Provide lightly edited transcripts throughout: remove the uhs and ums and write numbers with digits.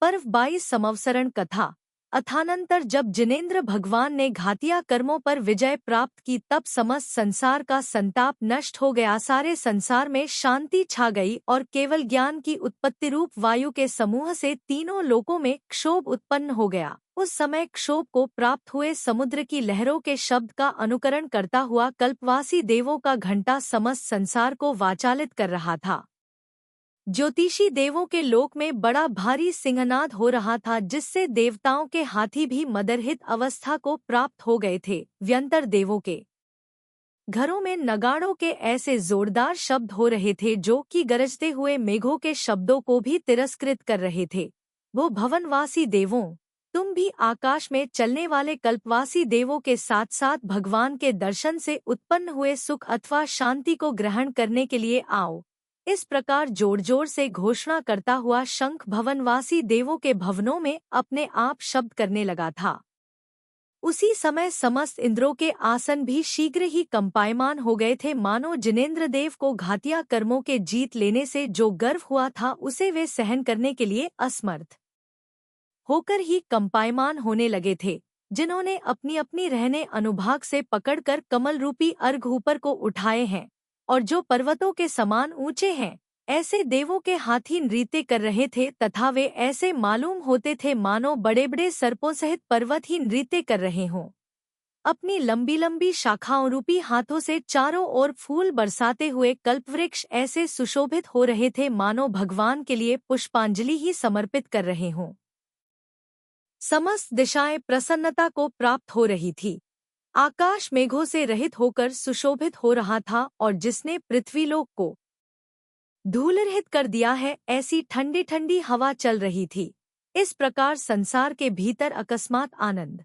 पर्व 22 संवत्सरण कथा। अथानंतर जब जिनेंद्र भगवान ने घातिया कर्मों पर विजय प्राप्त की तब समस्त संसार का संताप नष्ट हो गया, सारे संसार में शांति छा गई और केवल ज्ञान की उत्पत्ति रूप वायु के समूह से तीनों लोकों में क्षोभ उत्पन्न हो गया। उस समय क्षोभ को प्राप्त हुए समुद्र की लहरों के शब्द का अनुकरण करता हुआ कल्पवासी देवों का घंटा समस्त संसार को वाचालित कर रहा था। ज्योतिषी देवों के लोक में बड़ा भारी सिंहनाद हो रहा था, जिससे देवताओं के हाथी भी मदरहित अवस्था को प्राप्त हो गए थे। व्यंतर देवों के घरों में नगाड़ों के ऐसे जोरदार शब्द हो रहे थे जो कि गरजते हुए मेघों के शब्दों को भी तिरस्कृत कर रहे थे। वो भवनवासी देवों, तुम भी आकाश में चलने वाले कल्पवासी देवों के साथ साथ भगवान के दर्शन से उत्पन्न हुए सुख अथवा शांति को ग्रहण करने के लिए आओ। इस प्रकार जोर जोर से घोषणा करता हुआ शंख भवनवासी देवों के भवनों में अपने आप शब्द करने लगा था। उसी समय समस्त इंद्रों के आसन भी शीघ्र ही कंपायमान हो गए थे, मानो जिनेंद्र देव को घातिया कर्मों के जीत लेने से जो गर्व हुआ था उसे वे सहन करने के लिए असमर्थ होकर ही कंपायमान होने लगे थे। जिन्होंने अपनी अपनी रहने अनुभाग से पकड़कर कमल रूपी अर्घ ऊपर को उठाए हैं और जो पर्वतों के समान ऊंचे हैं, ऐसे देवों के हाथी नृत्य कर रहे थे तथा वे ऐसे मालूम होते थे मानो बड़े बड़े सर्पों सहित पर्वत ही नृत्य कर रहे हों। अपनी लंबी लंबी शाखाओं रूपी हाथों से चारों ओर फूल बरसाते हुए कल्पवृक्ष ऐसे सुशोभित हो रहे थे मानो भगवान के लिए पुष्पांजलि ही समर्पित कर रहे हों। समस्त दिशाएं प्रसन्नता को प्राप्त हो रही थी। आकाश मेघों से रहित होकर सुशोभित हो रहा था और जिसने पृथ्वीलोक को धूलरहित कर दिया है, ऐसी ठंडी ठंडी हवा चल रही थी। इस प्रकार संसार के भीतर अकस्मात आनंद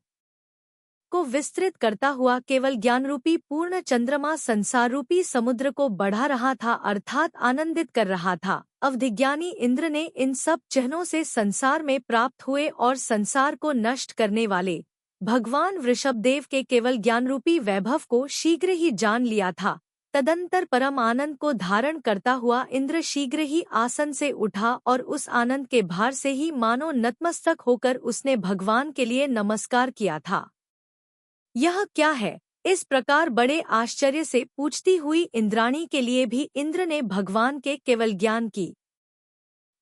को विस्तृत करता हुआ केवल ज्ञान रूपी पूर्ण चंद्रमा संसार रूपी समुद्र को बढ़ा रहा था, अर्थात आनंदित कर रहा था। अवधिज्ञानी इंद्र ने इन सब चिन्हों से संसार में प्राप्त हुए और संसार को नष्ट करने वाले भगवान वृषभदेव के केवल ज्ञान रूपी वैभव को शीघ्र ही जान लिया था। तदंतर परम आनंद को धारण करता हुआ इंद्र शीघ्र ही आसन से उठा और उस आनंद के भार से ही मानो नतमस्तक होकर उसने भगवान के लिए नमस्कार किया था। यह क्या है? इस प्रकार बड़े आश्चर्य से पूछती हुई इंद्राणी के लिए भी इंद्र ने भगवान के केवल ज्ञान की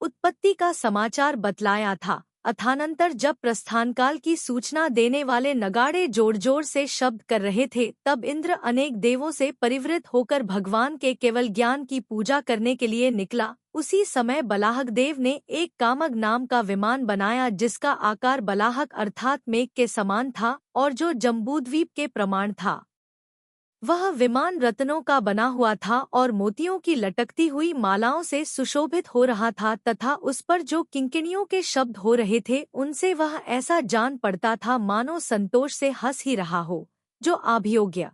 उत्पत्ति का समाचार बतलाया था। अथानंतर जब प्रस्थानकाल की सूचना देने वाले नगाड़े जोर जोर से शब्द कर रहे थे, तब इंद्र अनेक देवों से परिवृत होकर भगवान के केवल ज्ञान की पूजा करने के लिए निकला। उसी समय बलाहक देव ने एक कामग नाम का विमान बनाया, जिसका आकार बलाहक अर्थात मेघ के समान था और जो जम्बूद्वीप के प्रमाण था। वह विमान रत्नों का बना हुआ था और मोतियों की लटकती हुई मालाओं से सुशोभित हो रहा था तथा उस पर जो किंकिणियों के शब्द हो रहे थे उनसे वह ऐसा जान पड़ता था मानो संतोष से हंस ही रहा हो। जो अभियोग्य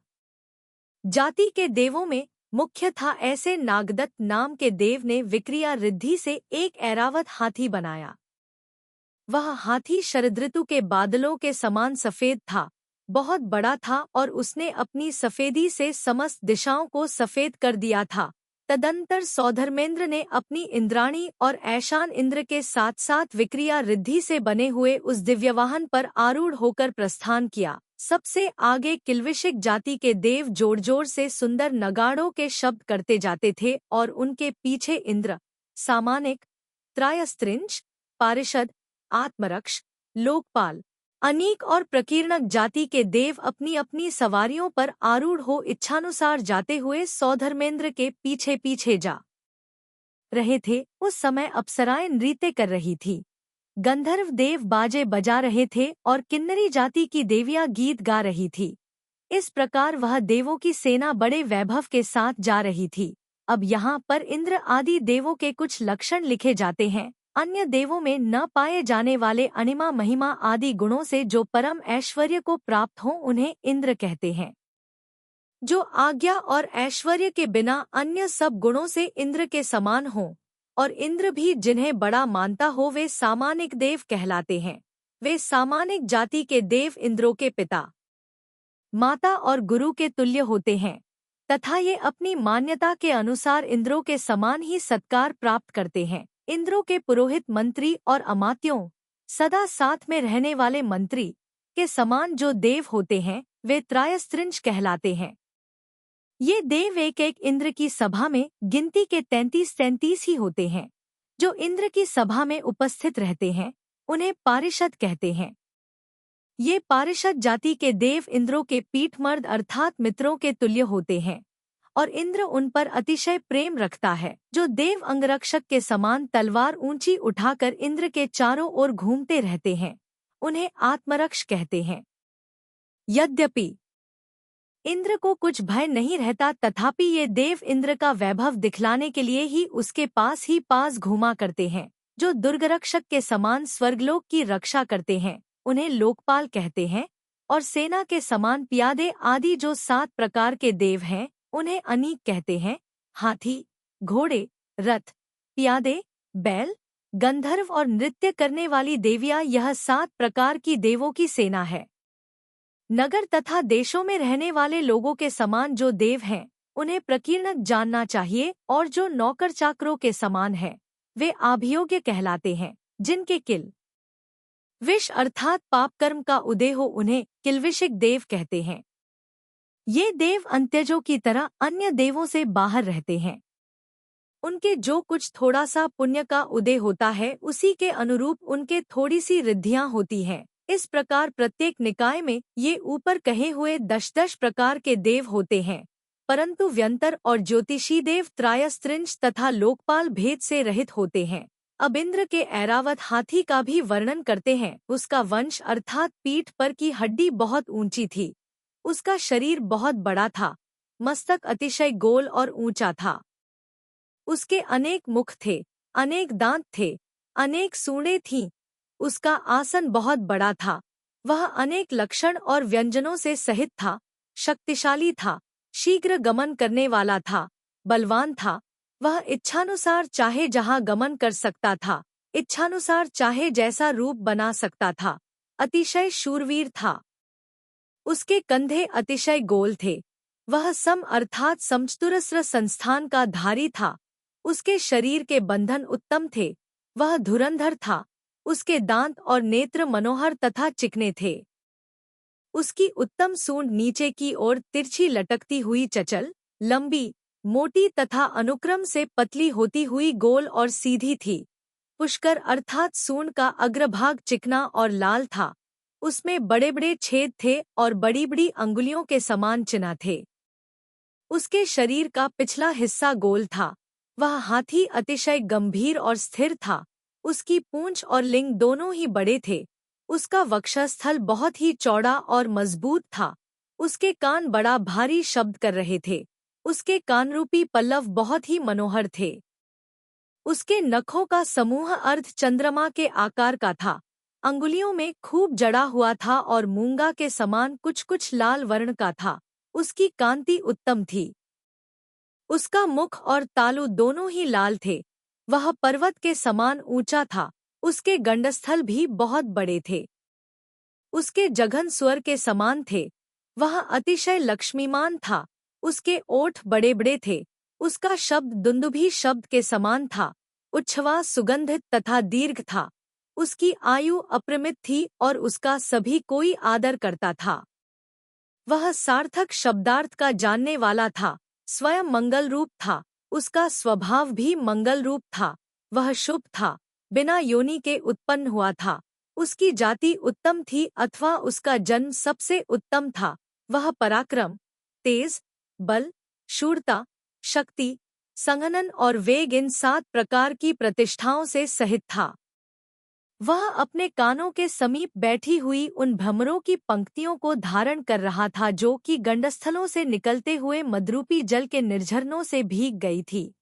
जाति के देवों में मुख्य था, ऐसे नागदत्त नाम के देव ने विक्रिया रिद्धि से एक ऐरावत हाथी बनाया। वह हाथी शरद ऋतु के बादलों के समान सफेद था, बहुत बड़ा था और उसने अपनी सफेदी से समस्त दिशाओं को सफेद कर दिया था। तदंतर सौधर्मेंद्र ने अपनी इंद्राणी और ऐशान इंद्र के साथ साथ विक्रिया रिद्धि से बने हुए उस दिव्यवाहन पर आरूढ़ होकर प्रस्थान किया। सबसे आगे किल्विशिक जाति के देव जोर जोर से सुंदर नगाड़ों के शब्द करते जाते थे और उनके पीछे इंद्र, सामानिक, त्रायस्त्रिंश, पारिषद, आत्मरक्ष, लोकपाल, अनीक और प्रकीर्णक जाति के देव अपनी अपनी सवारियों पर आरूढ़ हो इच्छानुसार जाते हुए सौधर्मेंद्र के पीछे पीछे जा रहे थे। उस समय अप्सराएं नृत्य कर रही थी, गंधर्व देव बाजे बजा रहे थे और किन्नरी जाति की देवियां गीत गा रही थी। इस प्रकार वह देवों की सेना बड़े वैभव के साथ जा रही थी। अब यहाँ पर इंद्र आदि देवों के कुछ लक्षण लिखे जाते हैं। अन्य देवों में न पाए जाने वाले अणिमा महिमा आदि गुणों से जो परम ऐश्वर्य को प्राप्त हो उन्हें इंद्र कहते हैं। जो आज्ञा और ऐश्वर्य के बिना अन्य सब गुणों से इंद्र के समान हो और इंद्र भी जिन्हें बड़ा मानता हो वे सामानिक देव कहलाते हैं। वे सामानिक जाति के देव इंद्रों के पिता, माता और गुरु के तुल्य होते हैं तथा ये अपनी मान्यता के अनुसार इंद्रों के समान ही सत्कार प्राप्त करते हैं। इंद्रों के पुरोहित मंत्री और अमात्यों, सदा साथ में रहने वाले मंत्री के समान जो देव होते हैं, वे त्रायस्त्रिंश कहलाते हैं। ये देव एक एक इंद्र की सभा में गिनती के 33-33 ही होते हैं। जो इंद्र की सभा में उपस्थित रहते हैं, उन्हें पारिषद कहते हैं। ये पारिषद जाति के देव इंद्रों के पीठमर्द अर्थात मित्रों के तुल्य होते हैं, और इंद्र उन पर अतिशय प्रेम रखता है। जो देव अंगरक्षक के समान तलवार ऊंची उठाकर इंद्र के चारों ओर घूमते रहते हैं, उन्हें आत्मरक्ष कहते हैं। यद्यपि इंद्र को कुछ भय नहीं रहता, तथापि ये देव इंद्र का वैभव दिखलाने के लिए ही उसके पास ही पास घूमा करते हैं। जो दुर्गरक्षक के समान स्वर्गलोक की रक्षा करते हैं, उन्हें लोकपाल कहते हैं, और सेना के समान प्यादे आदि जो 7 प्रकार के देव हैं, उन्हें अनीक कहते हैं। हाथी, घोड़े, रथ, प्यादे, बैल, गंधर्व और नृत्य करने वाली देवियां, यह 7 प्रकार की देवों की सेना है। नगर तथा देशों में रहने वाले लोगों के समान जो देव हैं, उन्हें प्रकीर्णक जानना चाहिए, और जो नौकर चाकरों के समान हैं, वे आभियोग्य कहलाते हैं। जिनके किल विष अर्थात पाप कर्म का उदय हो, उन्हें किल्विषिक देव कहते हैं। ये देव अंत्यजों की तरह अन्य देवों से बाहर रहते हैं। उनके जो कुछ थोड़ा सा पुण्य का उदय होता है, उसी के अनुरूप उनके थोड़ी सी रिद्धियां होती हैं। इस प्रकार प्रत्येक निकाय में ये ऊपर कहे हुए 10-10 प्रकार के देव होते हैं, परंतु व्यंतर और ज्योतिषी देव त्रायस्त्रिंश तथा लोकपाल भेद से रहित होते हैं। अब इंद्र के ऐरावत हाथी का भी वर्णन करते हैं। उसका वंश अर्थात पीठ पर की हड्डी बहुत ऊंची थी, उसका शरीर बहुत बड़ा था, मस्तक अतिशय गोल और ऊंचा था। उसके अनेक मुख थे, अनेक दांत थे, अनेक सूंडें थीं। उसका आसन बहुत बड़ा था, वह अनेक लक्षण और व्यंजनों से सहित था, शक्तिशाली था, शीघ्र गमन करने वाला था, बलवान था। वह इच्छानुसार चाहे जहाँ गमन कर सकता था, इच्छानुसार चाहे जैसा रूप बना सकता था, अतिशय शूरवीर था। उसके कंधे अतिशय गोल थे, वह सम अर्थात समचतुरस्र संस्थान का धारी था। उसके शरीर के बंधन उत्तम थे, वह धुरंधर था। उसके दांत और नेत्र मनोहर तथा चिकने थे। उसकी उत्तम सूंड नीचे की ओर तिरछी लटकती हुई चचल, लंबी, मोटी तथा अनुक्रम से पतली होती हुई गोल और सीधी थी। पुष्कर अर्थात सूंड का अग्रभाग चिकना और लाल था, उसमें बड़े बड़े छेद थे और बड़ी बड़ी अंगुलियों के समान चिन्ह थे। उसके शरीर का पिछला हिस्सा गोल था। वह हाथी अतिशय गंभीर और स्थिर था। उसकी पूंछ और लिंग दोनों ही बड़े थे। उसका वक्षस्थल बहुत ही चौड़ा और मजबूत था। उसके कान बड़ा भारी शब्द कर रहे थे। उसके कानरूपी पल्लव बहुत ही मनोहर थे। उसके नखों का समूह अर्ध चंद्रमा के आकार का था, अंगुलियों में खूब जड़ा हुआ था और मूंगा के समान कुछ कुछ लाल वर्ण का था। उसकी कांति उत्तम थी। उसका मुख और तालु दोनों ही लाल थे। वह पर्वत के समान ऊंचा था। उसके गंडस्थल भी बहुत बड़े थे। उसके जघन स्वर के समान थे। वह अतिशय लक्ष्मीमान था। उसके ओठ बड़े बड़े थे। उसका शब्द दुंदुभी शब्द के समान था। उच्छ्वास सुगंधित तथा दीर्घ था। उसकी आयु अपरिमित थी और उसका सभी कोई आदर करता था। वह सार्थक शब्दार्थ का जानने वाला था। स्वयं मंगल रूप था। उसका स्वभाव भी मंगल रूप था। वह शुभ था, बिना योनि के उत्पन्न हुआ था। उसकी जाति उत्तम थी अथवा उसका जन्म सबसे उत्तम था। वह पराक्रम, तेज, बल, शूरता, शक्ति, संघनन और वेग इन 7 प्रकार की प्रतिष्ठाओं से सहित था। वह अपने कानों के समीप बैठी हुई उन भ्रमरों की पंक्तियों को धारण कर रहा था जो कि गंडस्थलों से निकलते हुए मदरूपी जल के निर्झरनों से भीग गई थी,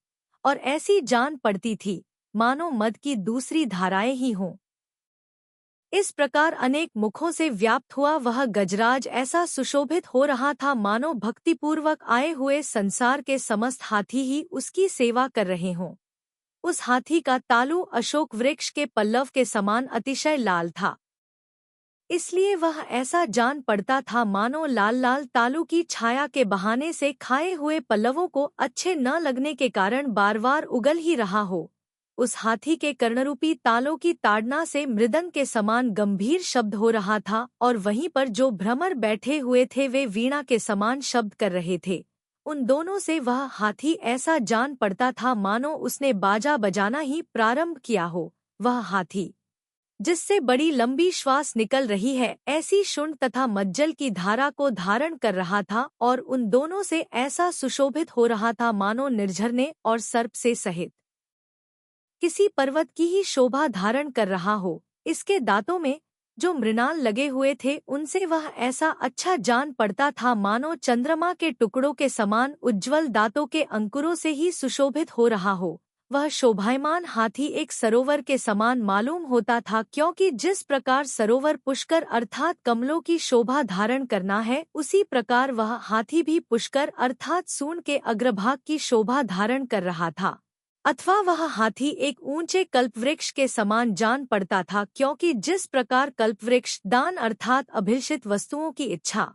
और ऐसी जान पड़ती थी मानो मद की दूसरी धाराएं ही हों। इस प्रकार अनेक मुखों से व्याप्त हुआ वह गजराज ऐसा सुशोभित हो रहा था मानो भक्तिपूर्वक आए हुए संसार के समस्त हाथी ही उसकी सेवा कर रहे हों। उस हाथी का तालु अशोक वृक्ष के पल्लव के समान अतिशय लाल था, इसलिए वह ऐसा जान पड़ता था मानो लाल लाल तालु की छाया के बहाने से खाए हुए पल्लवों को अच्छे न लगने के कारण बार बार उगल ही रहा हो। उस हाथी के कर्णरूपी तालों की ताड़ना से मृदंग के समान गंभीर शब्द हो रहा था और वहीं पर जो भ्रमर बैठे हुए थे वे वीणा के समान शब्द कर रहे थे। उन दोनों से वह हाथी ऐसा जान पड़ता था मानो उसने बाजा बजाना ही प्रारंभ किया हो। वह हाथी जिससे बड़ी लंबी श्वास निकल रही है ऐसी शुंड तथा मज्जल की धारा को धारण कर रहा था और उन दोनों से ऐसा सुशोभित हो रहा था मानो निर्झरने और सर्प से सहित किसी पर्वत की ही शोभा धारण कर रहा हो। इसके दांतों में जो मृणाल लगे हुए थे उनसे वह ऐसा अच्छा जान पड़ता था मानो चंद्रमा के टुकड़ों के समान उज्ज्वल दांतों के अंकुरों से ही सुशोभित हो रहा हो। वह शोभायमान हाथी एक सरोवर के समान मालूम होता था क्योंकि जिस प्रकार सरोवर पुष्कर अर्थात कमलों की शोभा धारण करना है उसी प्रकार वह हाथी भी पुष्कर अर्थात सूंड के अग्रभाग की शोभा धारण कर रहा था। अथवा वह हाथी एक ऊंचे कल्पवृक्ष के समान जान पड़ता था क्योंकि जिस प्रकार कल्पवृक्ष दान अर्थात अभिलषित वस्तुओं की इच्छा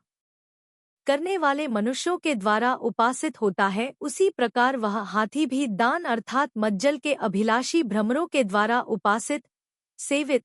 करने वाले मनुष्यों के द्वारा उपासित होता है उसी प्रकार वह हाथी भी दान अर्थात मज्जल के अभिलाषी भ्रमरों के द्वारा उपासित सेवित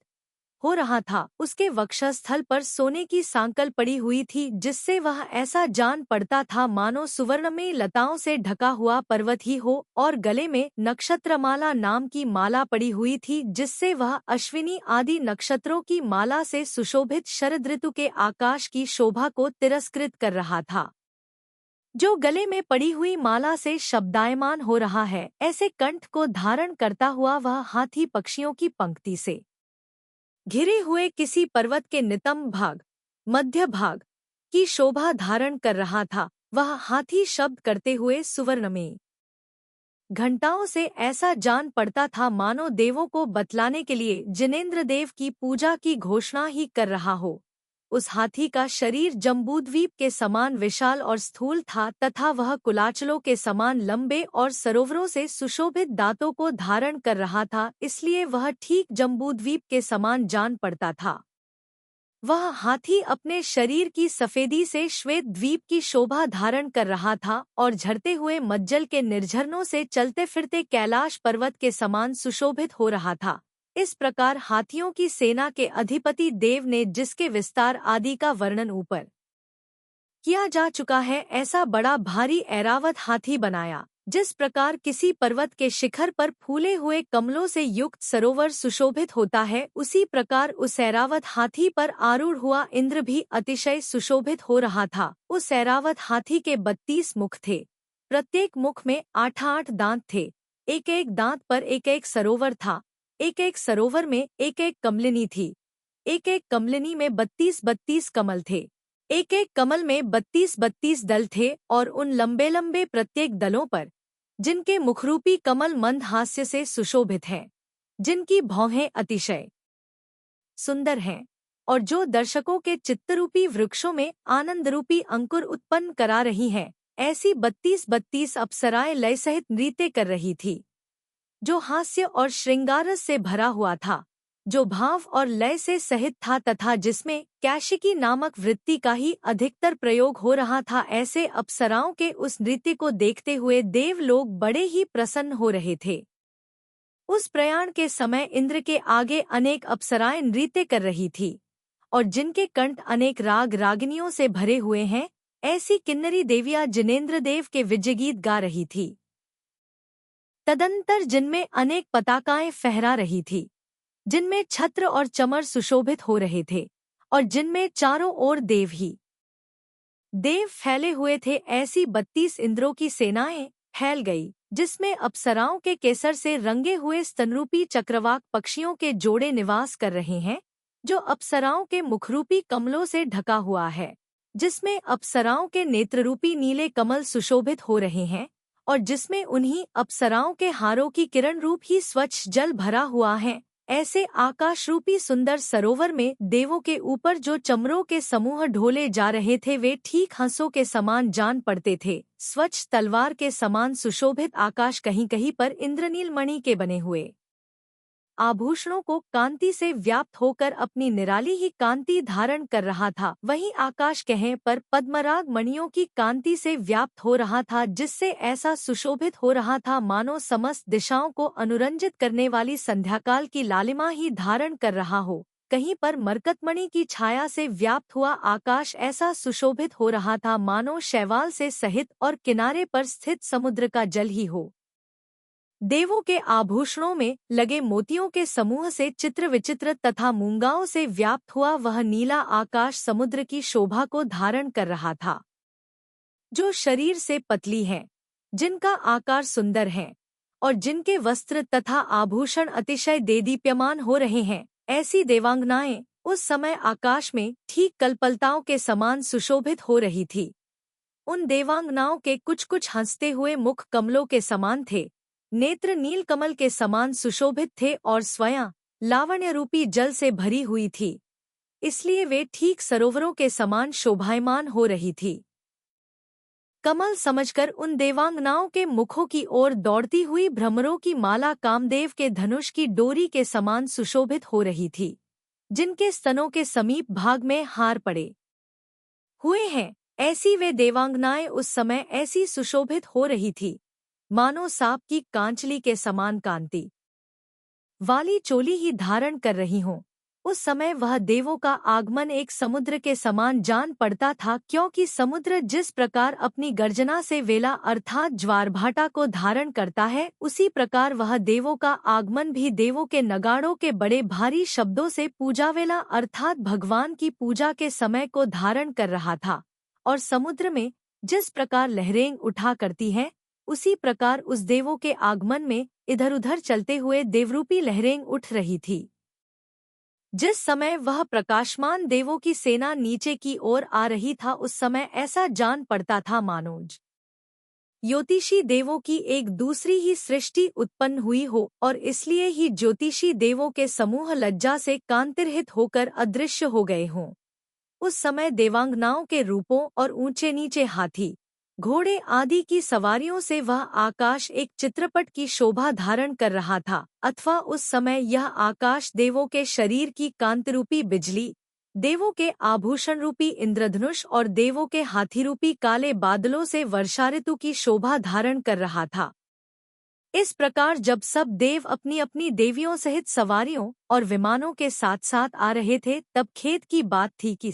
हो रहा था। उसके वक्षस्थल पर सोने की सांकल पड़ी हुई थी जिससे वह ऐसा जान पड़ता था मानो सुवर्णमय लताओं से ढका हुआ पर्वत ही हो और गले में नक्षत्रमाला नाम की माला पड़ी हुई थी जिससे वह अश्विनी आदि नक्षत्रों की माला से सुशोभित शरद ऋतु के आकाश की शोभा को तिरस्कृत कर रहा था। जो गले में पड़ी हुई माला से शब्दायमान हो रहा है ऐसे कंठ को धारण करता हुआ वह हाथी पक्षियों की पंक्ति से घिरे हुए किसी पर्वत के नितंब भाग मध्य भाग की शोभा धारण कर रहा था। वह हाथी शब्द करते हुए सुवर्णमय घंटाओं से ऐसा जान पड़ता था मानो देवों को बतलाने के लिए जिनेंद्र देव की पूजा की घोषणा ही कर रहा हो। उस हाथी का शरीर जम्बूद्वीप के समान विशाल और स्थूल था तथा वह कुलाचलों के समान लंबे और सरोवरों से सुशोभित दांतों को धारण कर रहा था इसलिए वह ठीक जम्बूद्वीप के समान जान पड़ता था। वह हाथी अपने शरीर की सफेदी से श्वेत द्वीप की शोभा धारण कर रहा था और झरते हुए मज्जल के निर्झरनों से चलते फिरते कैलाश पर्वत के समान सुशोभित हो रहा था। इस प्रकार हाथियों की सेना के अधिपति देव ने जिसके विस्तार आदि का वर्णन ऊपर किया जा चुका है ऐसा बड़ा भारी ऐरावत हाथी बनाया। जिस प्रकार किसी पर्वत के शिखर पर फूले हुए कमलों से युक्त सरोवर सुशोभित होता है उसी प्रकार उस ऐरावत हाथी पर आरूढ़ हुआ इंद्र भी अतिशय सुशोभित हो रहा था। उस ऐरावत हाथी के 32 मुख थे, प्रत्येक मुख में 8-8 दांत थे, एक एक दांत पर एक एक सरोवर था, एक एक सरोवर में एक एक कमलिनी थी, एक एक कमलिनी में 32-32 कमल थे, एक एक कमल में 32-32 दल थे और उन लंबे लंबे प्रत्येक दलों पर जिनके मुखरूपी कमल मंद हास्य से सुशोभित हैं, जिनकी भौहें अतिशय सुंदर हैं और जो दर्शकों के चित्तरूपी वृक्षों में आनंदरूपी अंकुर उत्पन्न करा रही हैं, ऐसी 32-32 अप्सराएं लय सहित नृत्य कर रही थी। जो हास्य और श्रृंगारस से भरा हुआ था, जो भाव और लय से सहित था तथा जिसमें कैशिकी नामक वृत्ति का ही अधिकतर प्रयोग हो रहा था, ऐसे अप्सराओं के उस नृत्य को देखते हुए देव लोग बड़े ही प्रसन्न हो रहे थे। उस प्रयाण के समय इंद्र के आगे अनेक अप्सराएं नृत्य कर रही थी और जिनके कंठ अनेक राग रागिनियों से भरे हुए हैं, ऐसी किन्नरी देवियां जिनेंद्र देव के विजयगीत गा रही थी। तदंतर जिनमें अनेक पताकाएं फहरा रही थी, जिनमें छत्र और चमर सुशोभित हो रहे थे और जिनमें चारों ओर देव ही देव फैले हुए थे, ऐसी 32 इंद्रों की सेनाएं फैल गई जिसमें अप्सराओं के केसर से रंगे हुए स्तनरूपी चक्रवाक पक्षियों के जोड़े निवास कर रहे हैं, जो अप्सराओं के मुखरूपी कमलों से ढका हुआ है, जिसमें अप्सराओं के नेत्ररूपी नीले कमल सुशोभित हो रहे हैं और जिसमें उन्हीं अप्सराओं के हारों की किरण रूप ही स्वच्छ जल भरा हुआ है। ऐसे आकाश रूपी सुंदर सरोवर में देवों के ऊपर जो चमरों के समूह ढोले जा रहे थे वे ठीक हंसों के समान जान पड़ते थे। स्वच्छ तलवार के समान सुशोभित आकाश कहीं कहीं पर इंद्रनील मणि के बने हुए आभूषणों को कांति से व्याप्त होकर अपनी निराली ही कांति धारण कर रहा था। वहीं आकाश कहें पर पद्मराग मणियों की कांति से व्याप्त हो रहा था, जिससे ऐसा सुशोभित हो रहा था मानो समस्त दिशाओं को अनुरंजित करने वाली संध्याकाल की लालिमा ही धारण कर रहा हो। कहीं पर मरकतमणि की छाया से व्याप्त हुआ आकाश ऐसा सुशोभित हो रहा था मानो शैवाल से सहित और किनारे पर स्थित समुद्र का जल ही हो। देवों के आभूषणों में लगे मोतियों के समूह से चित्र विचित्र तथा मूंगाओं से व्याप्त हुआ वह नीला आकाश समुद्र की शोभा को धारण कर रहा था। जो शरीर से पतली हैं, जिनका आकार सुंदर है और जिनके वस्त्र तथा आभूषण अतिशय देदीप्यमान हो रहे हैं, ऐसी देवांगनाएं उस समय आकाश में ठीक कलपलताओं के समान सुशोभित हो रही थी। उन देवांगनाओं के कुछ कुछ हंसते हुए मुख कमलों के समान थे, नेत्र नील कमल के समान सुशोभित थे और स्वयं लावण्य रूपी जल से भरी हुई थी, इसलिए वे ठीक सरोवरों के समान शोभायमान हो रही थी। कमल समझकर उन देवांगनाओं के मुखों की ओर दौड़ती हुई भ्रमरों की माला कामदेव के धनुष की डोरी के समान सुशोभित हो रही थी, जिनके स्तनों के समीप भाग में हार पड़े हुए हैं, ऐसी वे देवांगनाएं उस समय ऐसी सुशोभित हो रही थी मानो सांप की कांचली के समान कांति वाली चोली ही धारण कर रही हों। उस समय वह देवों का आगमन एक समुद्र के समान जान पड़ता था, क्योंकि समुद्र जिस प्रकार अपनी गर्जना से वेला अर्थात ज्वारभाटा को धारण करता है, उसी प्रकार वह देवों का आगमन भी देवों के नगाड़ों के बड़े भारी शब्दों से पूजा वेला अर्थात भगवान की पूजा के समय को धारण कर रहा था। और समुद्र में जिस प्रकार लहरें उठा करती हैं, उसी प्रकार उस देवों के आगमन में इधर उधर चलते हुए देवरूपी लहरें उठ रही थी। जिस समय वह प्रकाशमान देवों की सेना नीचे की ओर आ रही था, उस समय ऐसा जान पड़ता था मानोज ज्योतिषी देवों की एक दूसरी ही सृष्टि उत्पन्न हुई हो, और इसलिए ही ज्योतिषी देवों के समूह लज्जा से कांतिरहित होकर अदृश्य हो गए हों। उस समय देवांगनाओं के रूपों और ऊंचे नीचे हाथी घोड़े आदि की सवारियों से वह आकाश एक चित्रपट की शोभा धारण कर रहा था, अथवा उस समय यह आकाश देवों के शरीर की कांतिरूपी बिजली, देवों के आभूषण रूपी इंद्रधनुष और देवों के हाथी रूपी काले बादलों से वर्षा ऋतु की शोभा धारण कर रहा था। इस प्रकार जब सब देव अपनी अपनी देवियों सहित सवारियों और विमानों के साथ साथ आ रहे थे, तब खेद की बात थी कि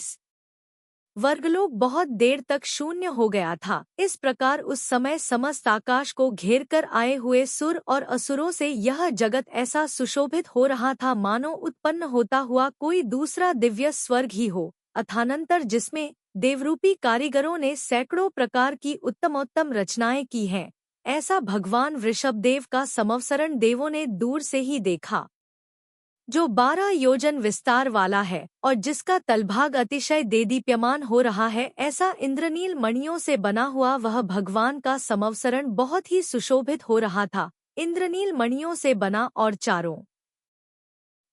वर्गलोक बहुत देर तक शून्य हो गया था। इस प्रकार उस समय समस्त आकाश को घेर कर आए हुए सुर और असुरों से यह जगत ऐसा सुशोभित हो रहा था मानो उत्पन्न होता हुआ कोई दूसरा दिव्य स्वर्ग ही हो, अथानंतर जिसमें देवरूपी कारीगरों ने सैकड़ों प्रकार की उत्तमोत्तम रचनाएं की हैं। ऐसा भगवान वृषभदेव का समवसरण देवों ने दूर से ही देखा, जो 12 योजन विस्तार वाला है और जिसका तलभाग अतिशय देदीप्यमान हो रहा है। ऐसा इंद्रनील मणियों से बना हुआ वह भगवान का समवसरण बहुत ही सुशोभित हो रहा था, इंद्रनील मणियों से बना और चारों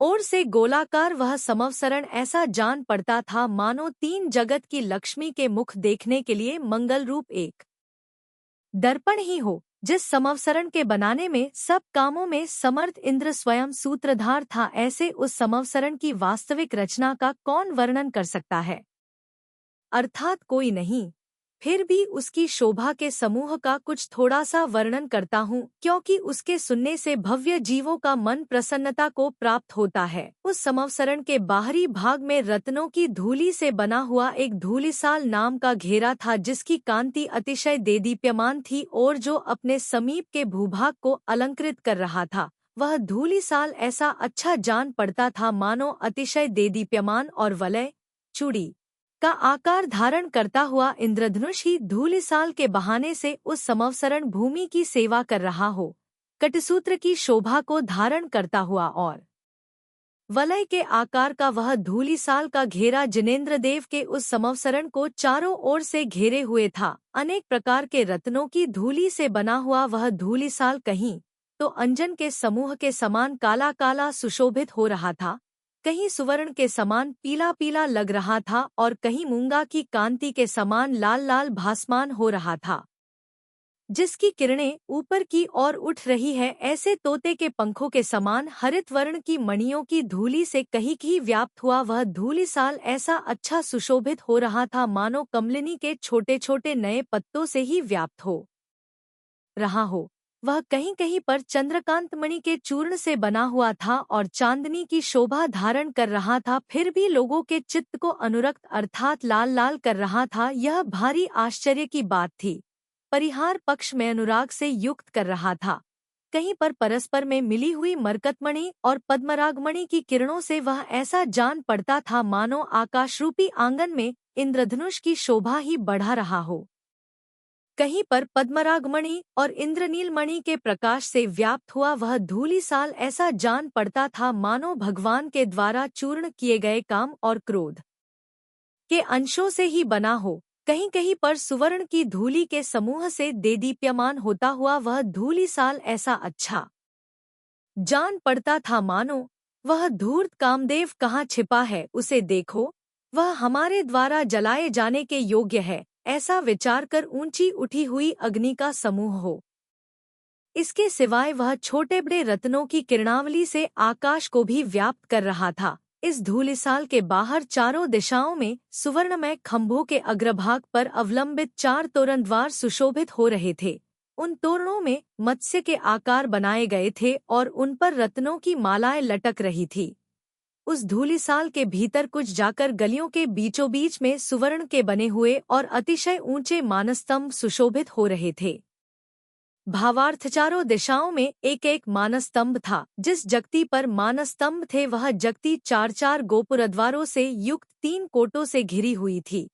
ओर से गोलाकार वह समवसरण ऐसा जान पड़ता था मानो 3 जगत की लक्ष्मी के मुख देखने के लिए मंगल रूप एक दर्पण ही हो। जिस समवसरण के बनाने में सब कामों में समर्थ इंद्र स्वयं सूत्रधार था, ऐसे उस समवसरण की वास्तविक रचना का कौन वर्णन कर सकता है, अर्थात कोई नहीं। फिर भी उसकी शोभा के समूह का कुछ थोड़ा सा वर्णन करता हूँ, क्योंकि उसके सुनने से भव्य जीवों का मन प्रसन्नता को प्राप्त होता है। उस समवसरण के बाहरी भाग में रत्नों की धूली से बना हुआ एक धूलिसाल नाम का घेरा था, जिसकी कांति अतिशय देदीप्यमान थी और जो अपने समीप के भूभाग को अलंकृत कर रहा था। वह धूलिसाल ऐसा अच्छा जान पड़ता था मानो अतिशय देदीप्यमान और वलय चूड़ी का आकार धारण करता हुआ इंद्रधनुष ही धूलिसाल के बहाने से उस समवसरण भूमि की सेवा कर रहा हो, कटसूत्र की शोभा को धारण करता हुआ और वलय के आकार का वह धूलिसाल का घेरा जिनेंद्र देव के उस समवसरण को चारों ओर से घेरे हुए था। अनेक प्रकार के रत्नों की धूली से बना हुआ वह धूलिसाल कहीं तो अंजन के समूह के समान काला काला सुशोभित हो रहा था, कहीं सुवर्ण के समान पीला पीला लग रहा था और कहीं मूंगा की कांति के समान लाल लाल भासमान हो रहा था। जिसकी किरणें ऊपर की ओर उठ रही है, ऐसे तोते के पंखों के समान हरित वर्ण की मणियों की धूली से कहीं कहीं व्याप्त हुआ वह धूलिसाल ऐसा अच्छा सुशोभित हो रहा था मानो कमलिनी के छोटे छोटे नए पत्तों से ही व्याप्त हो रहा हो। वह कहीं कहीं पर चंद्रकांत मणि के चूर्ण से बना हुआ था और चांदनी की शोभा धारण कर रहा था, फिर भी लोगों के चित्त को अनुरक्त अर्थात लाल लाल कर रहा था। यह भारी आश्चर्य की बात थी। परिहार पक्ष में अनुराग से युक्त कर रहा था। कहीं पर परस्पर में मिली हुई मरकतमणि और पद्मरागमणि की किरणों से वह ऐसा जान पड़ता था मानो आकाशरूपी आंगन में इंद्रधनुष की शोभा ही बढ़ा रहा हो। कहीं पर पद्मरागमणि और इंद्रनीलमणि के प्रकाश से व्याप्त हुआ वह धूलिसाल ऐसा जान पड़ता था मानो भगवान के द्वारा चूर्ण किए गए काम और क्रोध के अंशों से ही बना हो। कहीं कहीं पर सुवर्ण की धूलि के समूह से देदीप्यमान होता हुआ वह धूलिसाल ऐसा अच्छा जान पड़ता था मानो वह धूर्त कामदेव कहाँ छिपा है, उसे देखो, वह हमारे द्वारा जलाए जाने के योग्य है, ऐसा विचार कर ऊंची उठी हुई अग्नि का समूह हो। इसके सिवाय वह छोटे बड़े रत्नों की किरणावली से आकाश को भी व्याप्त कर रहा था। इस धूलिसाल के बाहर चारों दिशाओं में सुवर्णमय खंभों के अग्रभाग पर अवलंबित 4 तोरण द्वार सुशोभित हो रहे थे। उन तोरणों में मत्स्य के आकार बनाए गए थे और उन पर रत्नों की मालाएं लटक रही थी। उस धूलिसाल के भीतर कुछ जाकर गलियों के बीचों बीच में सुवर्ण के बने हुए और अतिशय ऊंचे मानस्तंभ सुशोभित हो रहे थे। भावार्थ चारों दिशाओं में एक एक मानस्तंभ था। जिस जगती पर मानस्तंभ थे वह जगती 4-4 गोपुरद्वारों से युक्त 3 कोटों से घिरी हुई थी।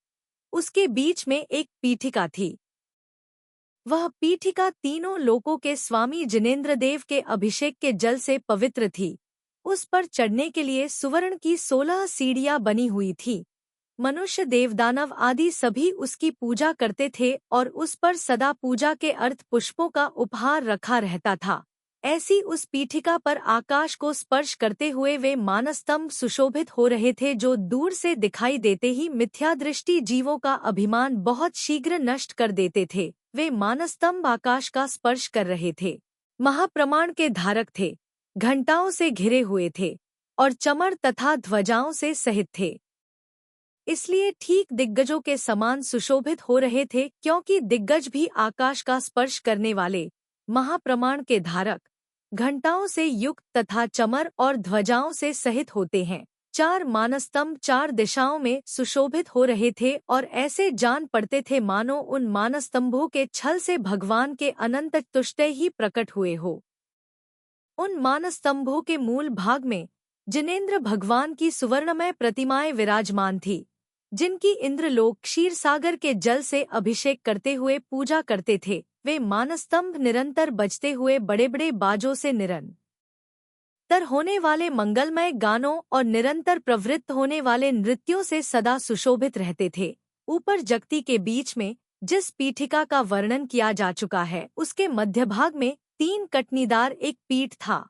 उसके बीच में एक पीठिका थी। वह पीठिका तीनों लोकों के स्वामी जिनेंद्र देव के अभिषेक के जल से पवित्र थी। उस पर चढ़ने के लिए सुवर्ण की 16 सीढ़ियां बनी हुई थी। मनुष्य देवदानव आदि सभी उसकी पूजा करते थे और उस पर सदा पूजा के अर्थ पुष्पों का उपहार रखा रहता था। ऐसी उस पीठिका पर आकाश को स्पर्श करते हुए वे मानस्तंभ सुशोभित हो रहे थे जो दूर से दिखाई देते ही मिथ्यादृष्टि जीवों का अभिमान बहुत शीघ्र नष्ट कर देते थे। वे मानस्तंभ आकाश का स्पर्श कर रहे थे, महाप्रमाण के धारक थे, घंटाओं से घिरे हुए थे और चमर तथा ध्वजाओं से सहित थे। इसलिए ठीक दिग्गजों के समान सुशोभित हो रहे थे, क्योंकि दिग्गज भी आकाश का स्पर्श करने वाले, महाप्रमाण के धारक, घंटाओं से युक्त तथा चमर और ध्वजाओं से सहित होते हैं। 4 मानस्तंभ 4 दिशाओं में सुशोभित हो रहे थे और ऐसे जान पड़ते थे मानो उन मानस्तंभों के छल से भगवान के अनंत तुष्टय ही प्रकट हुए हो। उन मानस्तंभों के मूल भाग में जिनेंद्र भगवान की सुवर्णमय प्रतिमाएं विराजमान थी, जिनकी इंद्रलोक क्षीरसागर के जल से अभिषेक करते हुए पूजा करते थे। वे मानस्तंभ निरंतर बजते हुए बड़े बड़े बाजों से निरंतर होने वाले मंगलमय गानों और निरंतर प्रवृत्त होने वाले नृत्यों से सदा सुशोभित रहते थे। ऊपर जगती के बीच में जिस पीठिका का वर्णन किया जा चुका है, उसके मध्यभाग में 3 कटनीदार एक पीठ था।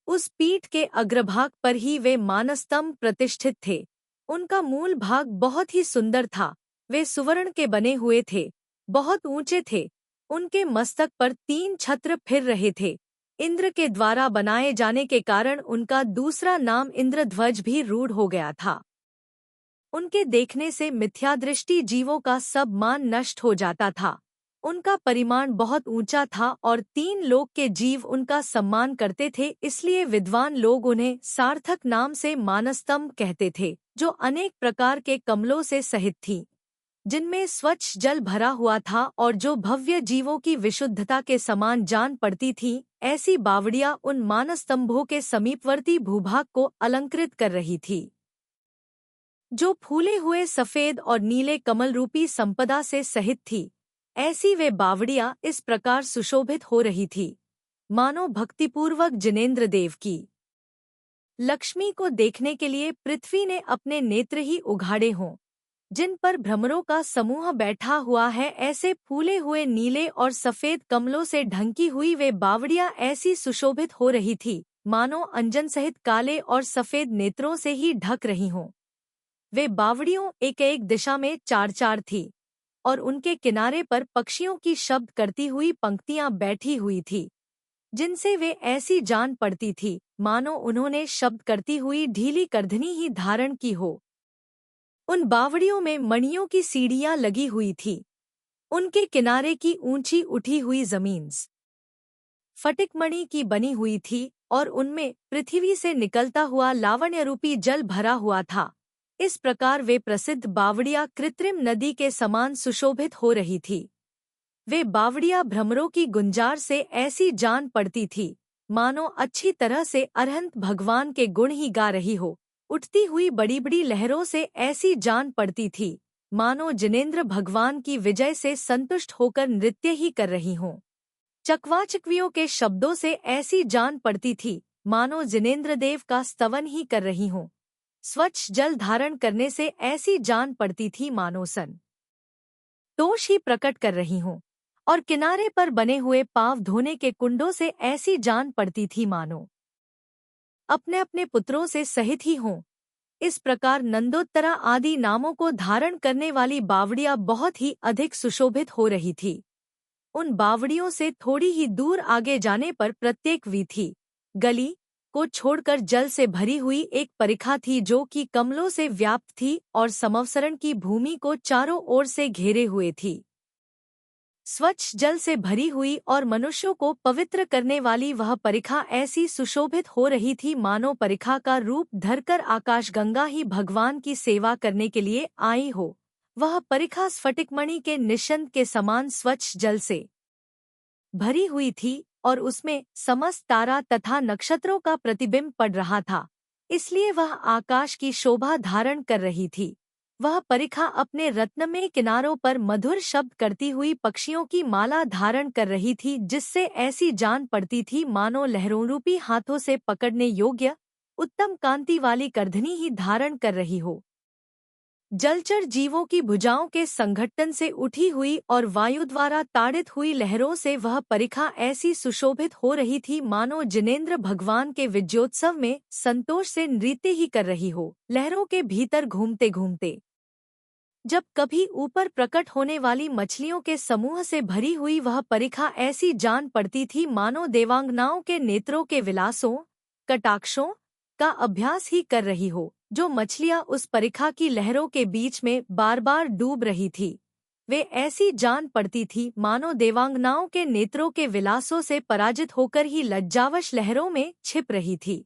उस पीठ के अग्रभाग पर ही वे मानस्तंभ प्रतिष्ठित थे। उनका मूल भाग बहुत ही सुंदर था। वे सुवर्ण के बने हुए थे, बहुत ऊंचे थे। उनके मस्तक पर 3 छत्र फिर रहे थे। इंद्र के द्वारा बनाए जाने के कारण उनका दूसरा नाम इंद्रध्वज भी रूढ़ हो गया था। उनके देखने से मिथ्यादृष्टि जीवों का सब मान नष्ट हो जाता था। उनका परिमाण बहुत ऊंचा था और 3 लोक के जीव उनका सम्मान करते थे, इसलिए विद्वान लोग उन्हें सार्थक नाम से मानस्तंभ कहते थे, जो अनेक प्रकार के कमलों से सहित थी, जिनमें स्वच्छ जल भरा हुआ था और जो भव्य जीवों की विशुद्धता के समान जान पड़ती थी। ऐसी बावड़ियां उन मानस्तंभों के समीपवर्ती भूभाग को अलंकृत कर रही थी, जो फूले हुए सफेद और नीले कमल रूपी संपदा से सहित थी। ऐसी वे बावड़ियां इस प्रकार सुशोभित हो रही थी मानो भक्तिपूर्वक जिनेंद्र देव की लक्ष्मी को देखने के लिए पृथ्वी ने अपने नेत्र ही उघाड़े हों, जिन पर भ्रमरों का समूह बैठा हुआ है। ऐसे फूले हुए नीले और सफेद कमलों से ढंकी हुई वे बावड़ियां ऐसी सुशोभित हो रही थी मानो अंजन सहित काले और सफेद नेत्रों से ही ढक रही हों। वे बावड़ियों एक एक दिशा में 4-4 थी और उनके किनारे पर पक्षियों की शब्द करती हुई पंक्तियां बैठी हुई थी, जिनसे वे ऐसी जान पड़ती थी मानो उन्होंने शब्द करती हुई ढीली करधनी ही धारण की हो। उन बावड़ियों में मणियों की सीढ़ियां लगी हुई थी, उनके किनारे की ऊंची उठी हुई जमीन फटिकमणि की बनी हुई थी और उनमें पृथ्वी से निकलता हुआ लावण्यरूपी जल भरा हुआ था। इस प्रकार वे प्रसिद्ध बावड़ियां कृत्रिम नदी के समान सुशोभित हो रही थी। वे बावड़ियां भ्रमरों की गुंजार से ऐसी जान पड़ती थी मानो अच्छी तरह से अरहंत भगवान के गुण ही गा रही हो। उठती हुई बड़ी बड़ी लहरों से ऐसी जान पड़ती थी मानो जिनेंद्र भगवान की विजय से संतुष्ट होकर नृत्य ही कर रही हों। चकवाचकवियों के शब्दों से ऐसी जान पड़ती थी मानो जिनेंद्र देव का स्तवन ही कर रही हों। स्वच्छ जल धारण करने से ऐसी जान पड़ती थी मानो संतोष ही प्रकट कर रही हों, और किनारे पर बने हुए पांव धोने के कुंडों से ऐसी जान पड़ती थी मानो अपने अपने पुत्रों से सहित ही हों। इस प्रकार नंदोत्तरा आदि नामों को धारण करने वाली बावड़ियां बहुत ही अधिक सुशोभित हो रही थी। उन बावड़ियों से थोड़ी ही दूर आगे जाने पर प्रत्येक वीथी गली को छोड़कर जल से भरी हुई एक परिखा थी जो कि कमलों से व्याप्त थी और समवसरण की भूमि को चारों ओर से घेरे हुए थी। स्वच्छ जल से भरी हुई और मनुष्यों को पवित्र करने वाली वह परिखा ऐसी सुशोभित हो रही थी मानो परिखा का रूप धरकर आकाशगंगा ही भगवान की सेवा करने के लिए आई हो। वह परिखा स्फटिकमणि के निशंत के समान स्वच्छ जल से भरी हुई थी और उसमें समस्त तारा तथा नक्षत्रों का प्रतिबिंब पड़ रहा था, इसलिए वह आकाश की शोभा धारण कर रही थी। वह परिखा अपने रत्नमय किनारों पर मधुर शब्द करती हुई पक्षियों की माला धारण कर रही थी, जिससे ऐसी जान पड़ती थी मानो लहरों रूपी हाथों से पकड़ने योग्य उत्तम कांति वाली करधनी ही धारण कर रही हो। जलचर जीवों की भुजाओं के संघट्टन से उठी हुई और वायु द्वारा ताड़ित हुई लहरों से वह परिखा ऐसी सुशोभित हो रही थी मानो जिनेंद्र भगवान के विजयोत्सव में संतोष से नृत्य ही कर रही हो। लहरों के भीतर घूमते घूमते जब कभी ऊपर प्रकट होने वाली मछलियों के समूह से भरी हुई वह परिखा ऐसी जान पड़ती थी मानो देवांगनाओं के नेत्रों के विलासों कटाक्षों का अभ्यास ही कर रही हो। जो मछलियां उस परिखा की लहरों के बीच में बार बार डूब रही थी, वे ऐसी जान पड़ती थी मानो देवांगनाओं के नेत्रों के विलासों से पराजित होकर ही लज्जावश लहरों में छिप रही थी।